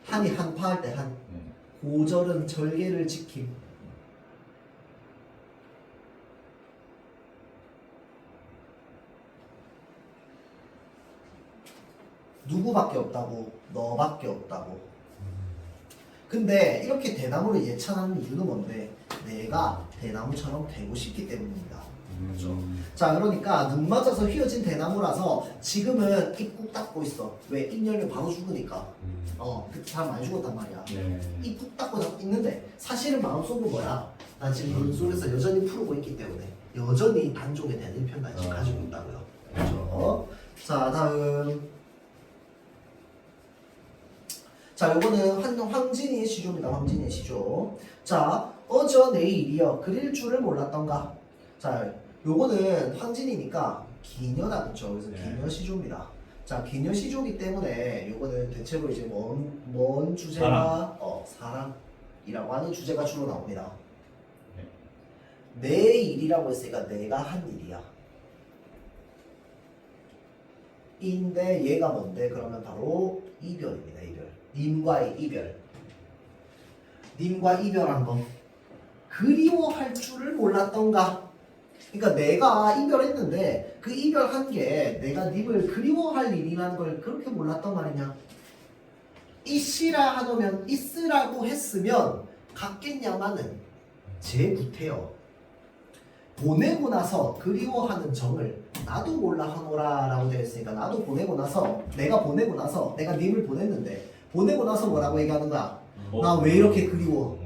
한이 한파할 때 한. 네. 고절은 절개를 지킴. 누구밖에 없다고? 너밖에 없다고. 근데 이렇게 대나무를 예찬하는 이유는 뭔데? 내가 대나무처럼 되고 싶기 때문입니다. 그렇죠? 자, 그러니까 눈 맞아서 휘어진 대나무라서 지금은 입 꾹 닫고 있어. 왜? 입 열면 바로 죽으니까. 그때 사람 많이 죽었단 말이야. 네. 입 꾹 닫고 있는데 사실은 마음속은 뭐야? 난 지금 눈 속에서 여전히 푸르고 있기 때문에 여전히 단종에 대한 일편 난 지금 가지고 있다고요. 그렇죠? 자, 다음. 자, 요거는 황진이의 시조입니다. 황진이의 시조. 자, 어저 내일이여 그릴 줄을 몰랐던가. 자, 요거는 황진이니까 기녀다, 그쵸? 그래서 네. 기녀 시조입니다. 자, 기녀 시조기 때문에 요거는 대체로 이제 뭔 주제가 사랑이라고 하는 주제가 주로 나옵니다. 네. 내 일이라고 했으니까 내가 한 일이야. 인데 얘가 뭔데? 그러면 바로 이별입니다. 이별. 님과의 이별. 님과 이별한 거. 그리워할 줄을 몰랐던가. 그러니까 내가 이별했는데 그 이별한 게 내가 님을 그리워할 일이라는 걸 그렇게 몰랐던 말이냐. 이씨라 하면 있으라고 했으면 같겠냐마는 제구태여. 보내고 나서 그리워하는 정을 나도 몰라 하노라 라고 되어 있으니까 나도 보내고 나서 내가 님을 보냈는데 보내고 나서 뭐라고 얘기하는 거야? 나 왜 이렇게 그리워?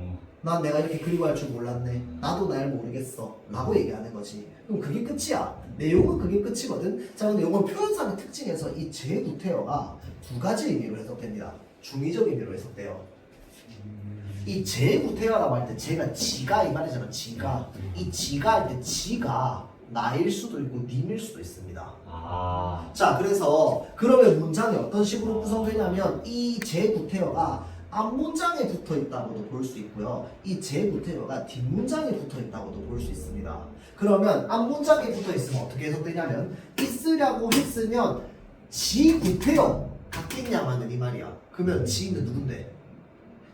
난 내가 이렇게 그리워할 줄 몰랐네. 나도 날 모르겠어. 라고 얘기하는 거지. 그럼 그게 끝이야. 내용은 그게 끝이거든. 자, 근데 이건 표현상의 특징에서 이 제구태어가 두 가지 의미로 해석됩니다. 중의적 의미로 해석돼요. 이 제구태어라고 할 때 제가 지가 이 말이잖아. 지가. 이 지가 할 때 지가 나일 수도 있고 님일 수도 있습니다. 자, 그래서 그러면 문장이 어떤 식으로 구성되냐면 이 제구태어가 앞문장에 붙어 있다고도 볼 수 있고요. 이 제구태어가 뒷문장에 붙어 있다고도 볼 수 있습니다. 그러면 앞문장에 붙어 있으면 어떻게 해석되냐면 있으라고 했으면 지구태어 같겠냐마는 이 말이야. 그러면 지는 누군데?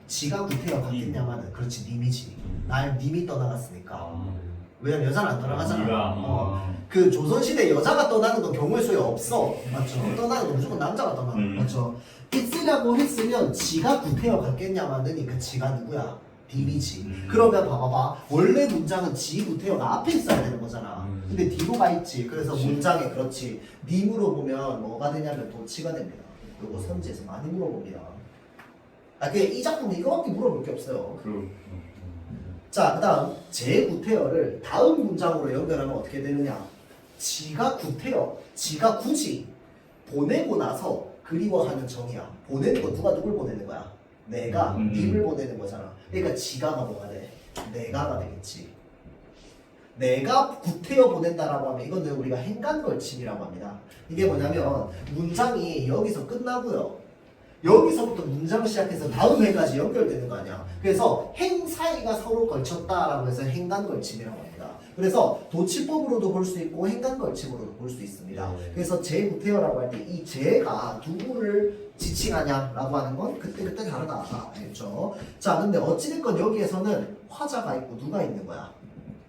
지가 구태여 같겠냐마는 그렇지 님이지. 날 님이 떠나갔으니까. 왜냐면 여자는 안 떠나가잖아. 그 조선시대 여자가 떠나는 건 경우의 수에 없어. 맞죠? 떠나는 건 무조건 남자가 떠나는 거 맞죠? 있으라고 했으면 지가 구태여 갔겠냐마는 그 지가 누구야? 딥이지. 그러면 봐봐봐. 원래 문장은 지 구태여가 앞에 있어야 되는 거잖아. 근데 뒤로 가 있지. 그래서 문장에 그렇지. 니 물어보면 뭐가 되냐면 도치가 됩니다. 그리고 선지에서 많이 물어봅니다. 아, 그게 이 작품은 이거밖에 물어볼 게 없어요. 그럼 자, 그 다음 제 구태여를 다음 문장으로 연결하면 어떻게 되느냐. 지가 구태여, 지가 굳이 보내고 나서 그리워하는 정이야. 보내는 거 누가 누굴 보내는 거야? 내가 님을 보내는 거잖아. 그러니까 지가가 뭐가 돼? 내가가 되겠지. 내가 구태여 보낸다라고 하면 이거는 우리가 행간걸침이라고 합니다. 이게 뭐냐면 문장이 여기서 끝나고요. 여기서부터 문장 시작해서 다음 회까지 연결되는 거 아니야. 그래서 행 사이가 서로 걸쳤다라고 해서 행간걸침이라고 합니다. 그래서 도치법으로도 볼 수 있고 행간걸침으로도 볼 수 있습니다. 그래서 제 구태여라고 할 때 이 제가 누구를 지칭하냐라고 하는 건 그때 다르다. 알겠죠? 자, 근데 어찌됐건 여기에서는 화자가 있고 누가 있는 거야?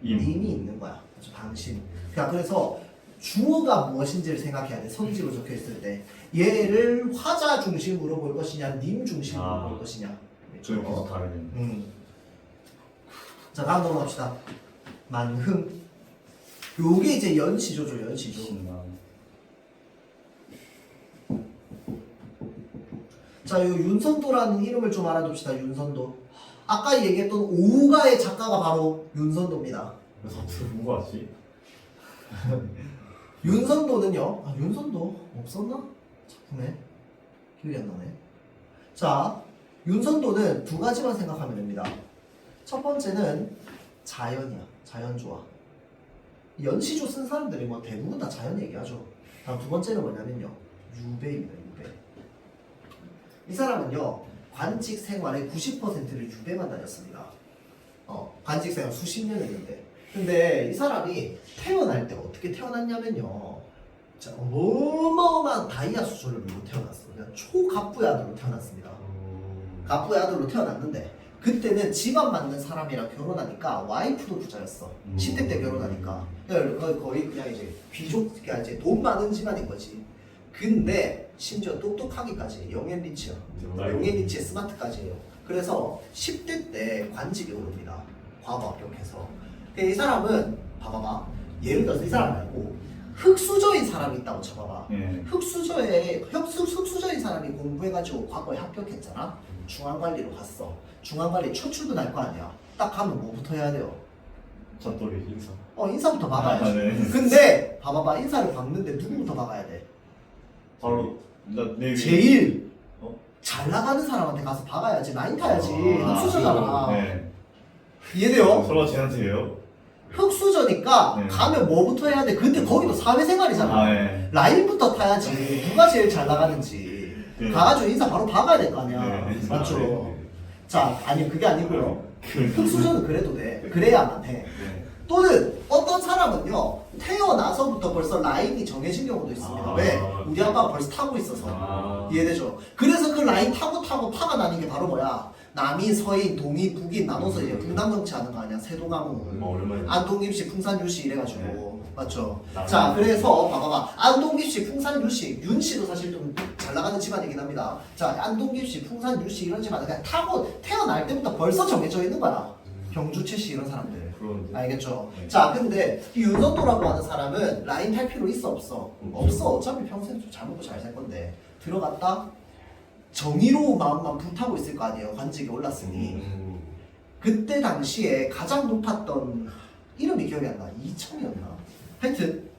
님이 있는 거야. 그렇죠? 당신. 그래서 주어가 무엇인지를 생각해야 돼. 선지로 적혀 있을 때 얘를 화자 중심으로 볼 것이냐, 님 중심으로 볼 것이냐. 저희 계속 다르네. 자, 다음 넘어갑시다. 만흥. 요게 이제 연시조죠, 연시조. 신나. 자, 요 윤선도라는 이름을 좀 알아둡시다. 윤선도. 아까 얘기했던 오우가의 작가가 바로 윤선도입니다. 사투리 뭐가 하지? 윤선도는요. 아, 윤선도 없었나? 작품에 기억이 안 나네. 자, 윤선도는 두 가지만 생각하면 됩니다. 첫 번째는 자연이야. 자연조화. 연시조 쓴 사람들이 뭐 대부분 다 자연 얘기하죠. 다음 두 번째는 뭐냐면요. 유배입니다. 유배. 이 사람은요. 관직 생활의 90%를 유배만 다녔습니다. 관직 생활 수십 년 했는데. 근데 이 사람이 태어날 때 어떻게 태어났냐면요. 자, 어마어마한 다이아 수준으로 태어났어. 그냥 초갑부의 아들로 태어났습니다. 갑부의 아들로 태어났는데 그때는 집안 맞는 사람이랑 결혼하니까 와이프도 부자였어. 10대 때 결혼하니까. 거의 그냥 이제 귀족, 그러니까 이제 돈 많은 집안인 거지. 근데 심지어 똑똑하기까지 영앤리치야. 영앤리치의 스마트까지예요. 그래서 10대 때 관직에 오릅니다. 과거 합격해서. 이 사람은 봐봐봐. 예를 들어서 이 사람 말고 흑수저인 사람이 있다고 쳐봐봐. 흑수저인 사람이 공부해가지고 과거에 합격했잖아. 중앙관리로 갔어. 중앙관리 첫 출근할 거 아니야. 딱 가면 뭐부터 해야 돼요? 잣돌이 인사. 인사부터 박아야지. 아, 네. 근데 봐봐봐. 인사를 박는데 누구부터 박아야 돼? 바로 내 제일 어? 잘 나가는 사람한테 가서 박아야지. 라인 타야지. 흑수저잖아. 네. 이해돼요? 설마 쟤한테 해요? 흑수저니까 네. 가면 뭐부터 해야 돼? 근데 거기도 사회생활이잖아. 네. 라인부터 타야지. 누가 제일 잘 나가는지. 네. 가가지고 인사 바로 박아야 될 거 아니야. 네. 맞죠? 네. 자, 아니 그게 아니고요. 흑수저는 그래도 돼. 그래야만 해. 네. 또는 어떤 사람은요 태어나서부터 벌써 라인이 정해진 경우도 있습니다. 왜? 우리 아빠가 벌써 타고 있어서. 이해되죠? 그래서 그 라인 타고 파가 나는 게 바로 뭐야? 남인, 서인, 동인, 북인 나눠서 이제 분담 정치하는 거 아니야? 세도가문, 오랜만에. 안동김씨, 풍산유씨 이래가지고. 네. 맞죠? 자, 그래서 봐봐봐. 안동김씨, 풍산유씨, 윤씨도 사실 좀 잘 나가는 집안이긴 합니다. 자, 안동김씨, 풍산유씨 이런 집안은 그냥 타고 태어날 때부터 벌써 정해져 있는 거야. 경주채씨 이런 사람들. 그런데. 알겠죠? 네. 자, 근데 이 윤선도라고 하는 사람은 라인 탈 필요 있어 없어? 없어. 어차피 평생 좀 잘 먹고 잘 살 건데 들어갔다 정의로운 마음만 불타고 있을 거 아니에요. 관직에 올랐으니. 그때 당시에 가장 높았던 이름이 기억이 안 나. 이청이었나? 하여튼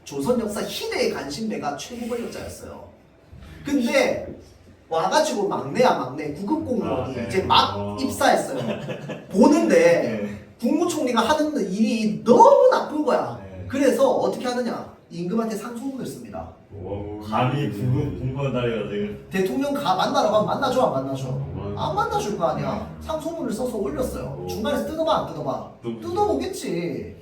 조선 역사 희대의 간신배가 최고 권력자였어요. 근데 와가지고 막내야 막내 구급 공무원이 네. 이제 막 입사했어요. 보는데 국무총리가 하는 일이 너무 나쁜 거야. 네. 그래서 어떻게 하느냐? 임금한테 상소문을 씁니다. 감히 궁금한 다리가 지금. 대통령 만나러 가면 만나줘 안 만나줘? 안 만나줄 거 아니야. 상소문을 써서 올렸어요. 중간에서 뜯어봐 안 뜯어봐? 뜯어보겠지.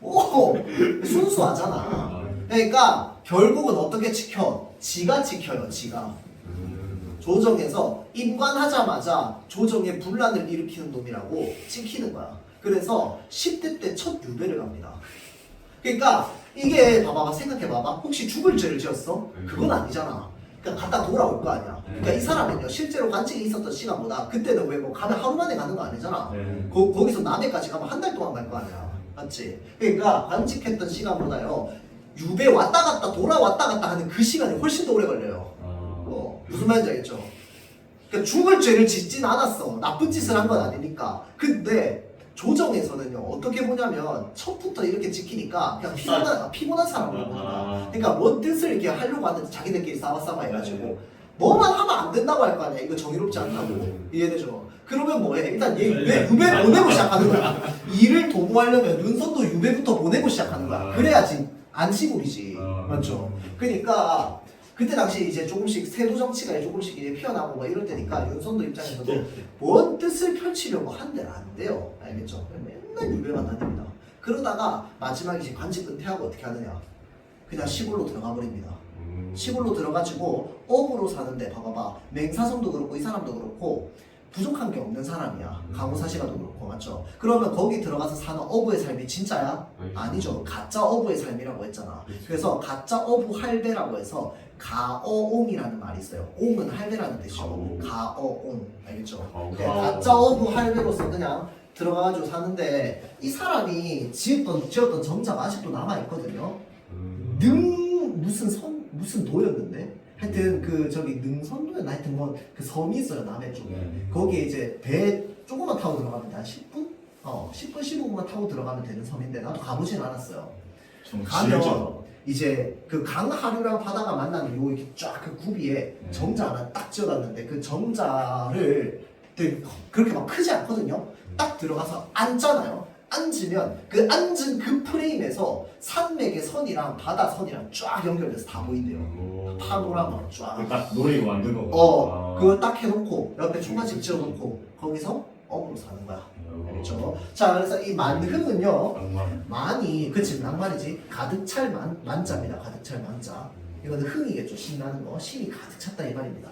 오, 순수하잖아. 그러니까 결국은 어떻게 지켜? 지가 지켜요. 지가. 조정에서 임관하자마자 조정에 분란을 일으키는 놈이라고 찍히는 거야. 그래서 10대 때 첫 유배를 갑니다. 그러니까 이게 봐봐봐 생각해봐봐. 혹시 죽을 죄를 지었어? 그건 아니잖아. 그냥 갔다 돌아올 거 아니야. 그러니까 이 사람은요 실제로 관직이 있었던 시간보다 그때는 왜 뭐 가면 하루 만에 가는 거 아니잖아. 네. 거기서 남해까지 가면 한 달 동안 갈 거 아니야. 맞지? 그러니까 관직했던 시간보다요 유배 왔다 갔다 돌아왔다 갔다 하는 그 시간이 훨씬 더 오래 걸려요. 무슨 말인지 알겠죠? 그러니까 죽을 죄를 짓진 않았어. 나쁜 짓을 한 건 아니니까. 근데 조정에서는요 어떻게 보냐면 첫부터 이렇게 지키니까 그냥 피곤한 사람으로 보는다. 그러니까 뭔 뜻을 이렇게 하려고 하는데 자기들끼리 싸워싸워 해가지고 뭐만 하면 안 된다고 할 거 아니야. 이거 정의롭지 않다고. 이해되죠? 그러면 뭐해? 일단 얘 유배 보내고 시작하는 거야. 일을 도모하려면 윤선도 유배부터 보내고 시작하는 거야. 그래야지 안시골이지. 맞죠? 그러니까 그때 당시 이제 조금씩 세도 정치가 조금씩 이제 피어나고 뭐 이럴 때니까 윤선도 입장에서도 뭔 뜻을 펼치려고 한데는 안 돼요. 알겠죠? 맨날 유배만 다닙니다. 그러다가 마지막에 이제 관직 은퇴하고 어떻게 하느냐? 그냥 시골로 들어가 버립니다. 시골로 들어가지고 업으로 사는데 봐봐봐. 맹사성도 그렇고 이 사람도 그렇고 부족한 게 없는 사람이야. 강호사시가도 그렇고 맞죠? 그러면 거기 들어가서 사는 어부의 삶이 진짜야? 아니죠. 가짜 어부의 삶이라고 했잖아. 그래서 가짜 어부 할배라고 해서 가어옹이라는 말이 있어요. 옹은 할배라는 뜻이죠. 가어옹 알겠죠? 네, 가짜 어부 할배로서 그냥 들어가가지고 사는데 이 사람이 지었던 정자가 아직도 남아있거든요. 무슨 도였는데? 하여튼 그 저기 능선도였나 하여튼 뭐 그 섬이 있어요 남해 쪽에. 거기에 이제 배 조금만 타고 들어가면 한 10분? 10분 15분만 타고 들어가면 되는 섬인데 나도 가보진 않았어요. 가면 이제 그 강하류랑 바다가 만나는 요 이렇게 쫙 그 구비에 정자 하나 딱 지어놨는데 그 정자를 그렇게 막 크지 않거든요. 딱 들어가서 앉잖아요. 앉으면 그 앉은 그 프레임에서 산맥의 선이랑 바다 선이랑 쫙 연결돼서 다 보인대요. 파노라마 막 쫙. 딱 노리고 만든 거고. 그걸 딱 해놓고 옆에 초가집 지어놓고 거기서 업으로 사는 거야. 그렇죠? 자, 그래서 이 만흥은요. 만이 그치 낭만이지. 가득 찰 만자입니다. 가득 찰 만자. 이거는 흥이겠죠. 신나는 거. 신이 가득 찼다 이 말입니다.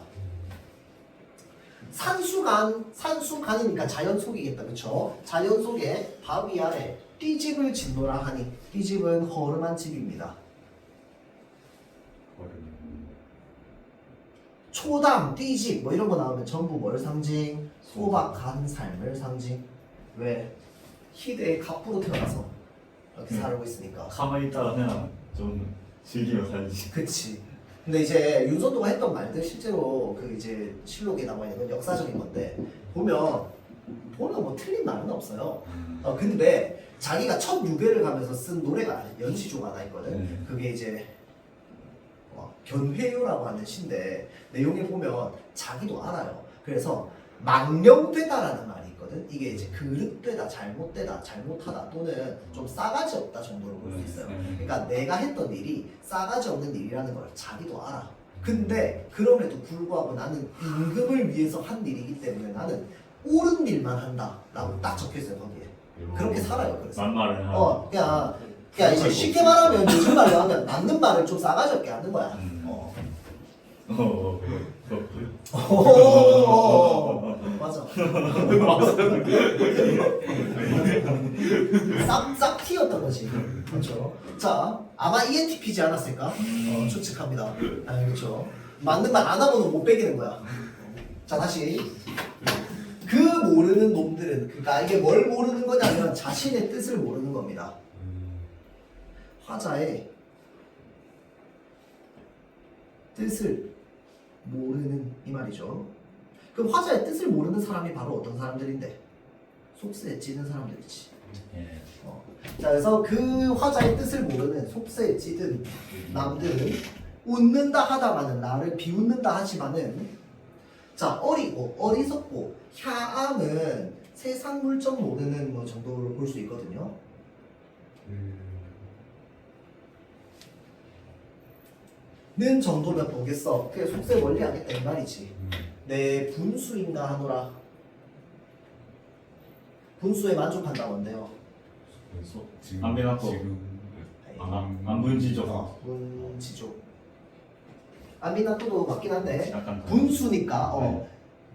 산수간이니까 자연 속이겠다, 그쵸? 자연 속에 바위 아래 띠집을 짓노라 하니 띠집은 허름한 집입니다. 초당, 띠집 뭐 이런 거 나오면 전부 뭘 상징? 소박한 삶을 상징. 왜? 희대의 갑부로 태어나서 이렇게 살고 있으니까. 가만히 있다가 그냥 좀 즐기며 살지. 그치. 근데 이제 윤선도가 했던 말들 실제로 그 이제 실록에 나와 있는 건 역사적인 건데 보면 뭐 틀린 말은 없어요. 근데 자기가 첫 유배를 가면서 쓴 노래가 연시조가 하나 있거든. 그게 이제 견회유라고 하는 시인데 내용에 보면 자기도 알아요. 그래서 망령되다라는 말이 있거든. 이게 이제 그릇되다, 잘못되다, 잘못하다 또는 좀 싸가지 없다 정도로 볼 수 있어요. 그러니까 내가 했던 일이 싸가지 없는 일이라는 걸 자기도 알아. 근데 그럼에도 불구하고 나는 임금을 위해서 한 일이기 때문에 나는 옳은 일만 한다라고 딱 적혀있어요 거기에. 그렇게 살아요. 그래서 만말을 하고. 그냥 이제 쉽게 말하면 요즘 말로 하면 맞는 말을 좀 싸가지 없게 하는 거야. 맞아. 싹 튀었던 거지. 그렇죠. 자, 아마 ENTP지 않았을까? 추측합니다. 그렇죠. 맞는 말 안 하고는 못 빼기는 거야. 자, 다시. 그 모르는 놈들은, 그러니까 이게 뭘 모르는 거냐면 자신의 뜻을 모르는 겁니다. 화자의 뜻을 모르는 이 말이죠. 그럼 화자의 뜻을 모르는 사람이 바로 어떤 사람들인데? 속세에 찌든 사람들이지. 자, 그래서 그 화자의 뜻을 모르는 속세에 찌든 남들은 웃는다 하다마는 나를 비웃는다 하지만은 자 어리고 어리석고 캬암은 세상 물정 모르는 뭐 정도로 볼 수 있거든요. 는 정도면 보겠어. 그게 속세 원리 하겠다 이 말이지. 내 분수인가 하노라. 분수에 만족한다고 한대요. 안 배놨고. 안분지죠. 분지죠. 안비나토도 맞긴 한데 약간 분수니까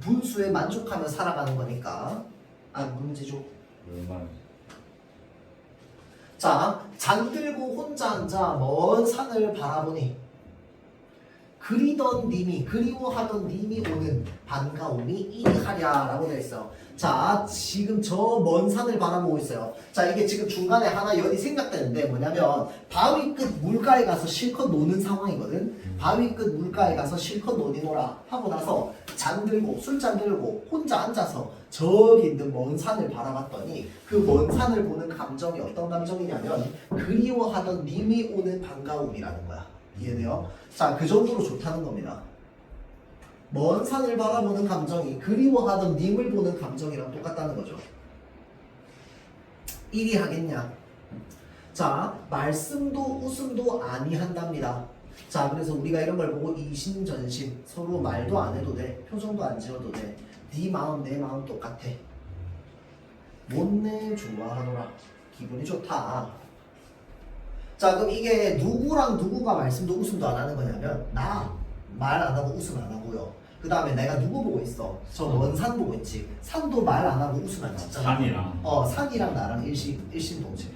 분수에 만족하며 살아가는 거니까 안분지죠. 자, 잠들고 혼자 앉아 먼 산을 바라보니 그리던 님이 그리워하던 님이 오는 반가움이 이리하랴라고 되어 있어요. 자, 지금 저 먼 산을 바라보고 있어요. 자, 이게 지금 중간에 하나 연이 생각되는데 뭐냐면 바위 끝 물가에 가서 실컷 노는 상황이거든. 바위 끝 물가에 가서 실컷 노니노라 하고 나서 잠들고 술잔 들고 혼자 앉아서 저기 있는 먼 산을 바라봤더니 그 먼 산을 보는 감정이 어떤 감정이냐면 그리워하던 님이 오는 반가움이라는 거야. 이해돼요? 자, 그 정도로 좋다는 겁니다. 먼 산을 바라보는 감정이 그리워하던 님을 보는 감정이랑 똑같다는 거죠. 이리 하겠냐? 자, 말씀도 웃음도 아니한답니다. 자, 그래서 우리가 이런 걸 보고 이심전심 서로 말도 안 해도 돼. 표정도 안 지어도 돼. 네 마음 내 마음 똑같아. 못내 좋아하노라. 기분이 좋다. 자, 그럼 이게 누구랑 누구가 말씀도 웃음도 안 하는 거냐면 나 말 안 하고 웃음 안 하고요. 그 다음에 내가 누구 보고 있어? 저 먼 산 보고 있지. 산도 말 안 하고 웃음 안 짓잖아. 산이랑 산이랑 나랑 일심동체.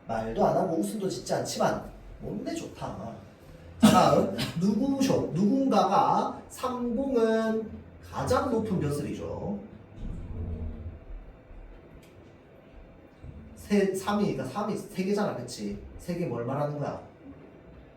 말도 안 하고 웃음도 짓지 않지만 못내 좋다. 다음 누구쇼? 누군가가 삼공은 가장 높은 벼슬이죠. 3이니까 3이 3개잖아, 그치? 3개 뭘 말하는 거야?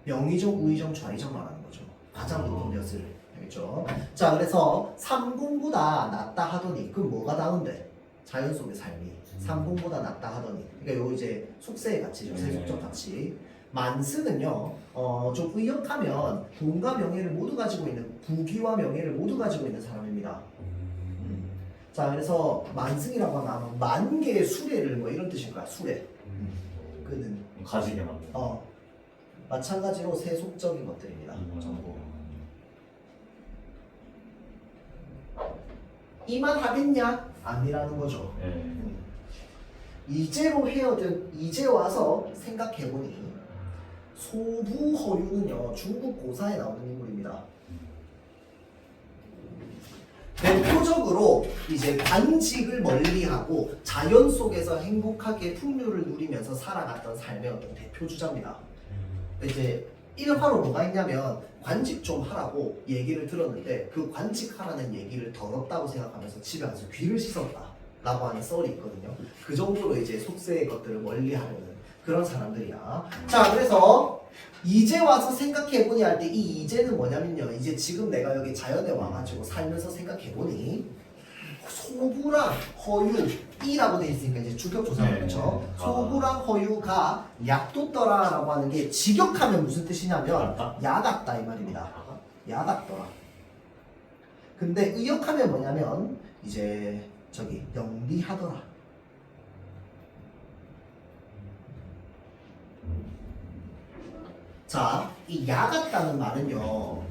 명의정, 우의정, 좌의정 말하는 거죠. 가장 높은 벼슬. 알겠죠? 자, 그래서 30보다 낫다 하더니 그 뭐가 나온대? 자연 속의 삶이 30보다 낫다 하더니 그러니까 요 이제 속세의 가치죠. 세속적 가치. 만스는요, 좀 의역하면 돈과 명예를 모두 가지고 있는 부귀와 명예를 모두 가지고 있는 사람입니다. 자, 그래서 만승이라고 하면 만 개의 수레를 뭐 이런 뜻인 거야. 수레. 끄는. 가지게 만든. 마찬가지로 세속적인 것들입니다. 전부. 이만 하겠냐? 아니라는 거죠. 네. 이제로 헤어든 이제 와서 생각해보니 소부허유는요 중국 고사에 나오는 인물입니다. 대표적으로 이제 관직을 멀리하고 자연 속에서 행복하게 풍류를 누리면서 살아갔던 삶의 어떤 대표 주자입니다. 이제 1화로 뭐가 있냐면 관직 좀 하라고 얘기를 들었는데 그 관직하라는 얘기를 더럽다고 생각하면서 집에 가서 귀를 씻었다 라고 하는 썰이 있거든요. 그 정도로 이제 속세의 것들을 멀리하려는 그런 사람들이야. 자, 그래서 이제 와서 생각해보니 할 때 이 이제는 뭐냐면요, 이제 지금 내가 여기 자연에 와가지고 살면서 생각해보니 소부랑 허유 이라고 돼 있으니까 이제 주격조사가 네. 그렇죠. 소부랑 허유가 약도떠라라고 하는 게 직역하면 무슨 뜻이냐면 야같다 이 말입니다. 야같더라. 근데 의역하면 뭐냐면 이제 저기 영리하더라. 자, 이 야같다는 말은요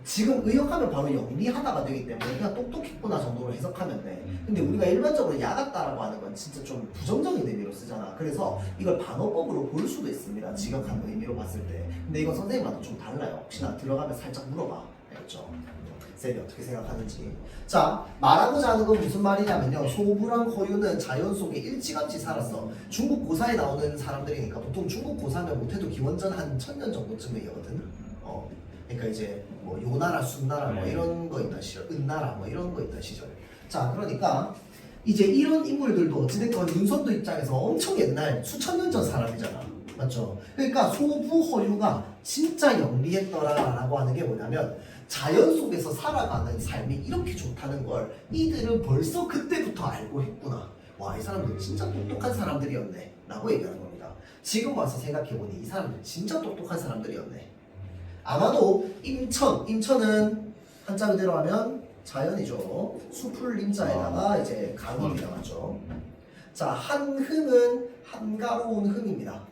지금 의역하면 바로 영리하다가 되기 때문에 그냥 똑똑했구나 정도로 해석하면 돼. 근데 우리가 일반적으로 야같다라고 하는 건 진짜 좀 부정적인 의미로 쓰잖아. 그래서 이걸 반어법으로 볼 수도 있습니다. 직역하는 의미로 봤을 때. 근데 이건 선생님과도 좀 달라요. 혹시나 들어가면 살짝 물어봐. 알겠죠? 쌤이 어떻게 생각하는지. 자, 말하고자 하는 건 무슨 말이냐면요, 소부랑 허유는 자연 속에 일찌감치 살았어. 중국 고사에 나오는 사람들이니까 보통 중국 고사면 못해도 기원전 한 1000년 정도쯤이거든. 그러니까 이제 뭐 요나라, 순나라 뭐 이런 거 있던 시절, 은나라 뭐 이런 거 있던 시절. 자, 그러니까 이제 이런 인물들도 어찌됐건 윤선도 입장에서 엄청 옛날 수천 년 전 사람이잖아. 맞죠? 그러니까 소부허유가 진짜 영리했더라라고 하는 게 뭐냐면 자연 속에서 살아가는 삶이 이렇게 좋다는 걸 이들은 벌써 그때부터 알고 했구나. 와, 이 사람들 진짜 똑똑한 사람들이었네 라고 얘기하는 겁니다. 지금 와서 생각해보니 이 사람들 진짜 똑똑한 사람들이었네. 아마도 인천은 한자 그대로 하면 자연이죠. 숲을 임자에다가 이제 가금이 나왔죠. 자, 한흥은 한가로운 흥입니다.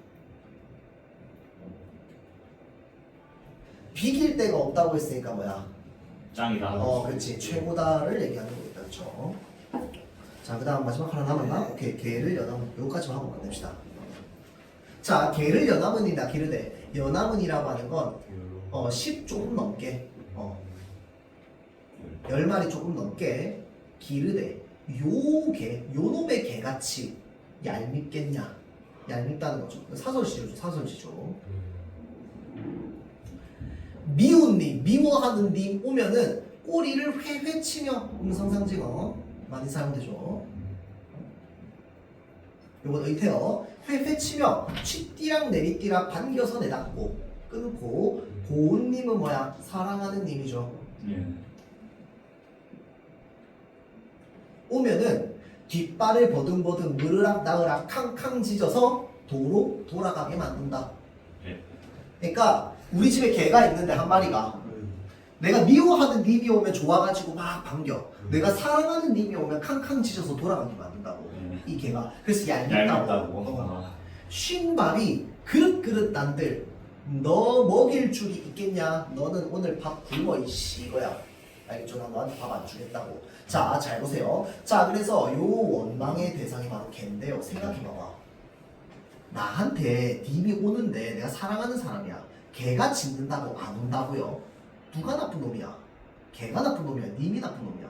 비길 데가 없다고 했으니까 뭐야? 짱이다. 그렇지. 최고다를 얘기하는 거겠다. 그렇죠? 자, 그 다음 마지막 하나 남았나? 오케이. 개를 연암은 여기까지만 하고 끝냅시다. 자, 개를 연암은이다 기르되 연암은이라고 하는 건 10 조금 넘게 10마리 조금 넘게 기르되 요놈의 개같이 얄밉겠냐? 얄밉다는 거죠. 사설시조죠. 사설시조. 미운 님, 미워하는 님 오면은 꼬리를 회회 치며 음성상징어 많이 사용되죠. 요건 의태어 회회 치며 취띠랑 내리띠랑 반겨서 내닫고 끊고 고운님은 뭐야? 사랑하는 님이죠. 예. 오면은 뒷발을 버둥버둥 느르락 나으락 캉캉 짖어서 도로 돌아가게 만든다. 예. 그러니까 우리 집에 개가 있는데 한 마리가 내가 미워하는 님이 오면 좋아가지고 막 반겨. 내가 사랑하는 님이 오면 캉캉 짖어서 돌아가게 만든다고. 이 개가. 그래서 얄밉다고. 얄밉다고. 쉰밥이 그릇그릇 난들 너 먹일 줄이 있겠냐? 너는 오늘 밥 굶어 이씨 이거야. 알겠죠? 난 너한테 밥 안 주겠다고. 자, 잘 보세요. 자, 그래서 요 원망의 대상이 바로 걔인데요. 생각해봐봐. 나한테 님이 오는데 내가 사랑하는 사람이야. 걔가 짖는다고 안 온다고요? 누가 나쁜 놈이야? 걔가 나쁜 놈이야? 님이 나쁜 놈이야?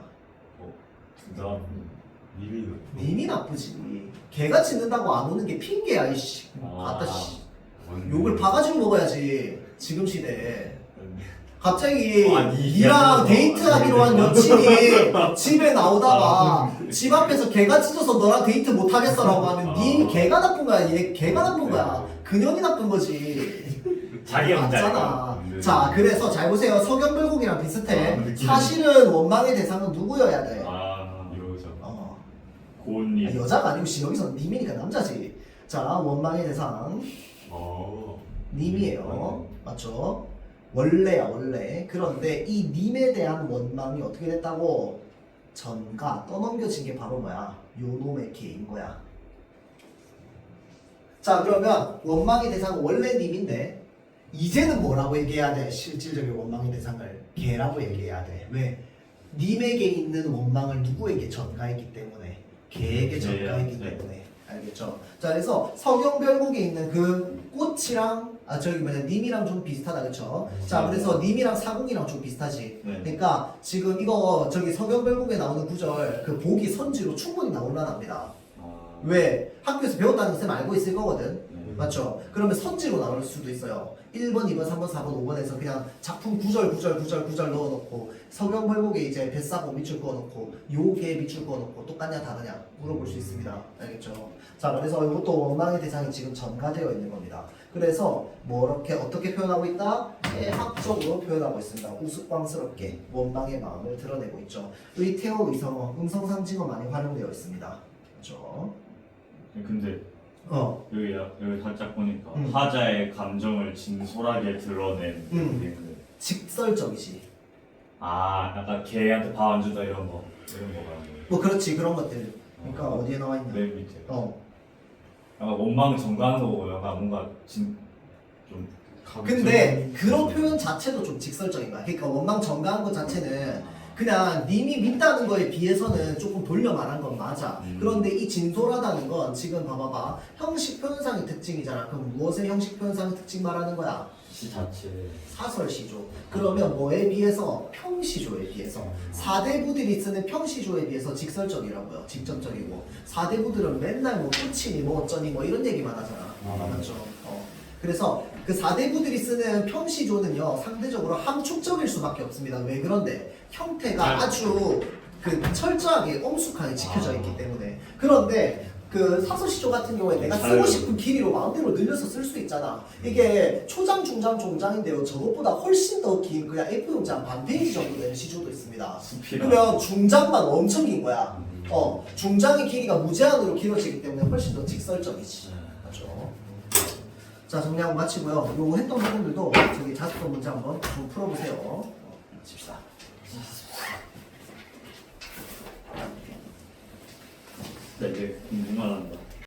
진짜 미리 님이 나쁘지. 걔가 짖는다고 안 오는 게 핑계야 이씨. 아따 씨. 욕을 봐가지고 먹어야지. 지금 시대에. 갑자기 아니, 니랑 이게 데이트하기로 한 여친이 집에 나오다가 집 앞에서 개가 짖어서 너랑 데이트 못 하겠어라고 하면 니 개가 나쁜 거야. 얘 개가 나쁜 거야. 그년이 나쁜 거지. 자기가 맞잖아. 문제야. 자, 그래서 잘 보세요. 서경불국이랑 비슷해. 느낌이- 사실은 원망의 대상은 누구여야 돼? 이러죠. 고은님. 여자가 아니고 여기서 님이니까 남자지. 자, 원망의 대상 님이에요. 맞죠? 원래야 원래. 그런데 이 님에 대한 원망이 어떻게 됐다고? 전가 떠넘겨진 게 바로 뭐야? 요놈의 개인 거야. 자, 그러면 원망의 대상은 원래 님인데 이제는 뭐라고 얘기해야 돼? 실질적인 원망의 대상을 개라고 얘기해야 돼. 왜? 님에게 있는 원망을 누구에게 전가했기 때문에 개에게 전가했기 네. 때문에. 알겠죠? 자, 그래서 서경별곡에 있는 그 꽃이랑 저기 님이랑 좀 비슷하다, 그쵸? 자, 그래서 님이랑 사공이랑 좀 비슷하지. 네. 그러니까 지금 이거 저기 서경별곡에 나오는 구절 그 복이 선지로 충분히 나올라납니다. 왜? 학교에서 배웠다는 쌤 알고 있을 거거든. 맞죠? 그러면 선지로 나올 수도 있어요. 1번, 2번, 3번, 4번, 5번에서 그냥 작품 구절 넣어놓고 서경벌곡에 이제 뱃사고 밑줄 그어놓고 요게 밑줄 그어놓고 똑같냐 다르냐 물어볼 수 있습니다. 알겠죠? 자, 그래서 이것도 원망의 대상이 지금 전가되어 있는 겁니다. 그래서 뭐 이렇게 어떻게 표현하고 있다? 해학적으로 표현하고 있습니다. 우스꽝스럽게 원망의 마음을 드러내고 있죠. 의태어, 의성어, 음성상징어 많이 활용되어 있습니다. 그렇죠? 근데 여기 살짝 보니까 화자의 감정을 진솔하게 드러낸 그게 직설적이지. 약간 걔한테 밥 안 준다 이런 거가 뭐 그렇지, 그런 것들. 그러니까 어디에 나와 있냐? 맨 밑에 어. 약간 원망 전가하는 거고 약간 뭔가 좀 근데 그런 표현 자체도 좀 직설적인 거야. 그러니까 원망 전가한 것 자체는 그냥 님이 믿다는 거에 비해서는 조금 돌려 말한 건 맞아. 그런데 이 진솔하다는 건 지금 봐봐봐. 형식 표현상의 특징이잖아. 그럼 무엇의 형식 표현상의 특징 말하는 거야? 시 자체 사설시조. 그러면 뭐에 비해서? 평시조에 비해서. 사대부들이 쓰는 평시조에 비해서 직설적이라고요. 직접적이고. 사대부들은 맨날 뭐 끝이니 뭐 어쩌니 뭐 이런 얘기만 하잖아. 맞죠? 그래서 그 사대부들이 쓰는 평시조는요 상대적으로 함축적일 수밖에 없습니다. 왜 그런데? 형태가 아주 그 철저하게 엄숙하게 지켜져 있기 때문에. 그런데 그 사설시조 같은 경우에 내가 쓰고 싶은 길이로 마음대로 늘려서 쓸 수 있잖아. 이게 초장, 중장, 종장인데요. 저것보다 훨씬 더 긴 그냥 A4용지 반 페이지 정도 되는 시조도 있습니다. 그러면 중장만 엄청 긴 거야. 중장의 길이가 무제한으로 길어지기 때문에 훨씬 더 직설적이지. 맞죠? 자, 정리하고 마치고요. 요거 했던 부분들도 저기 자습성 문제 한번 좀 풀어보세요. 칩시다. 이제 궁금하다.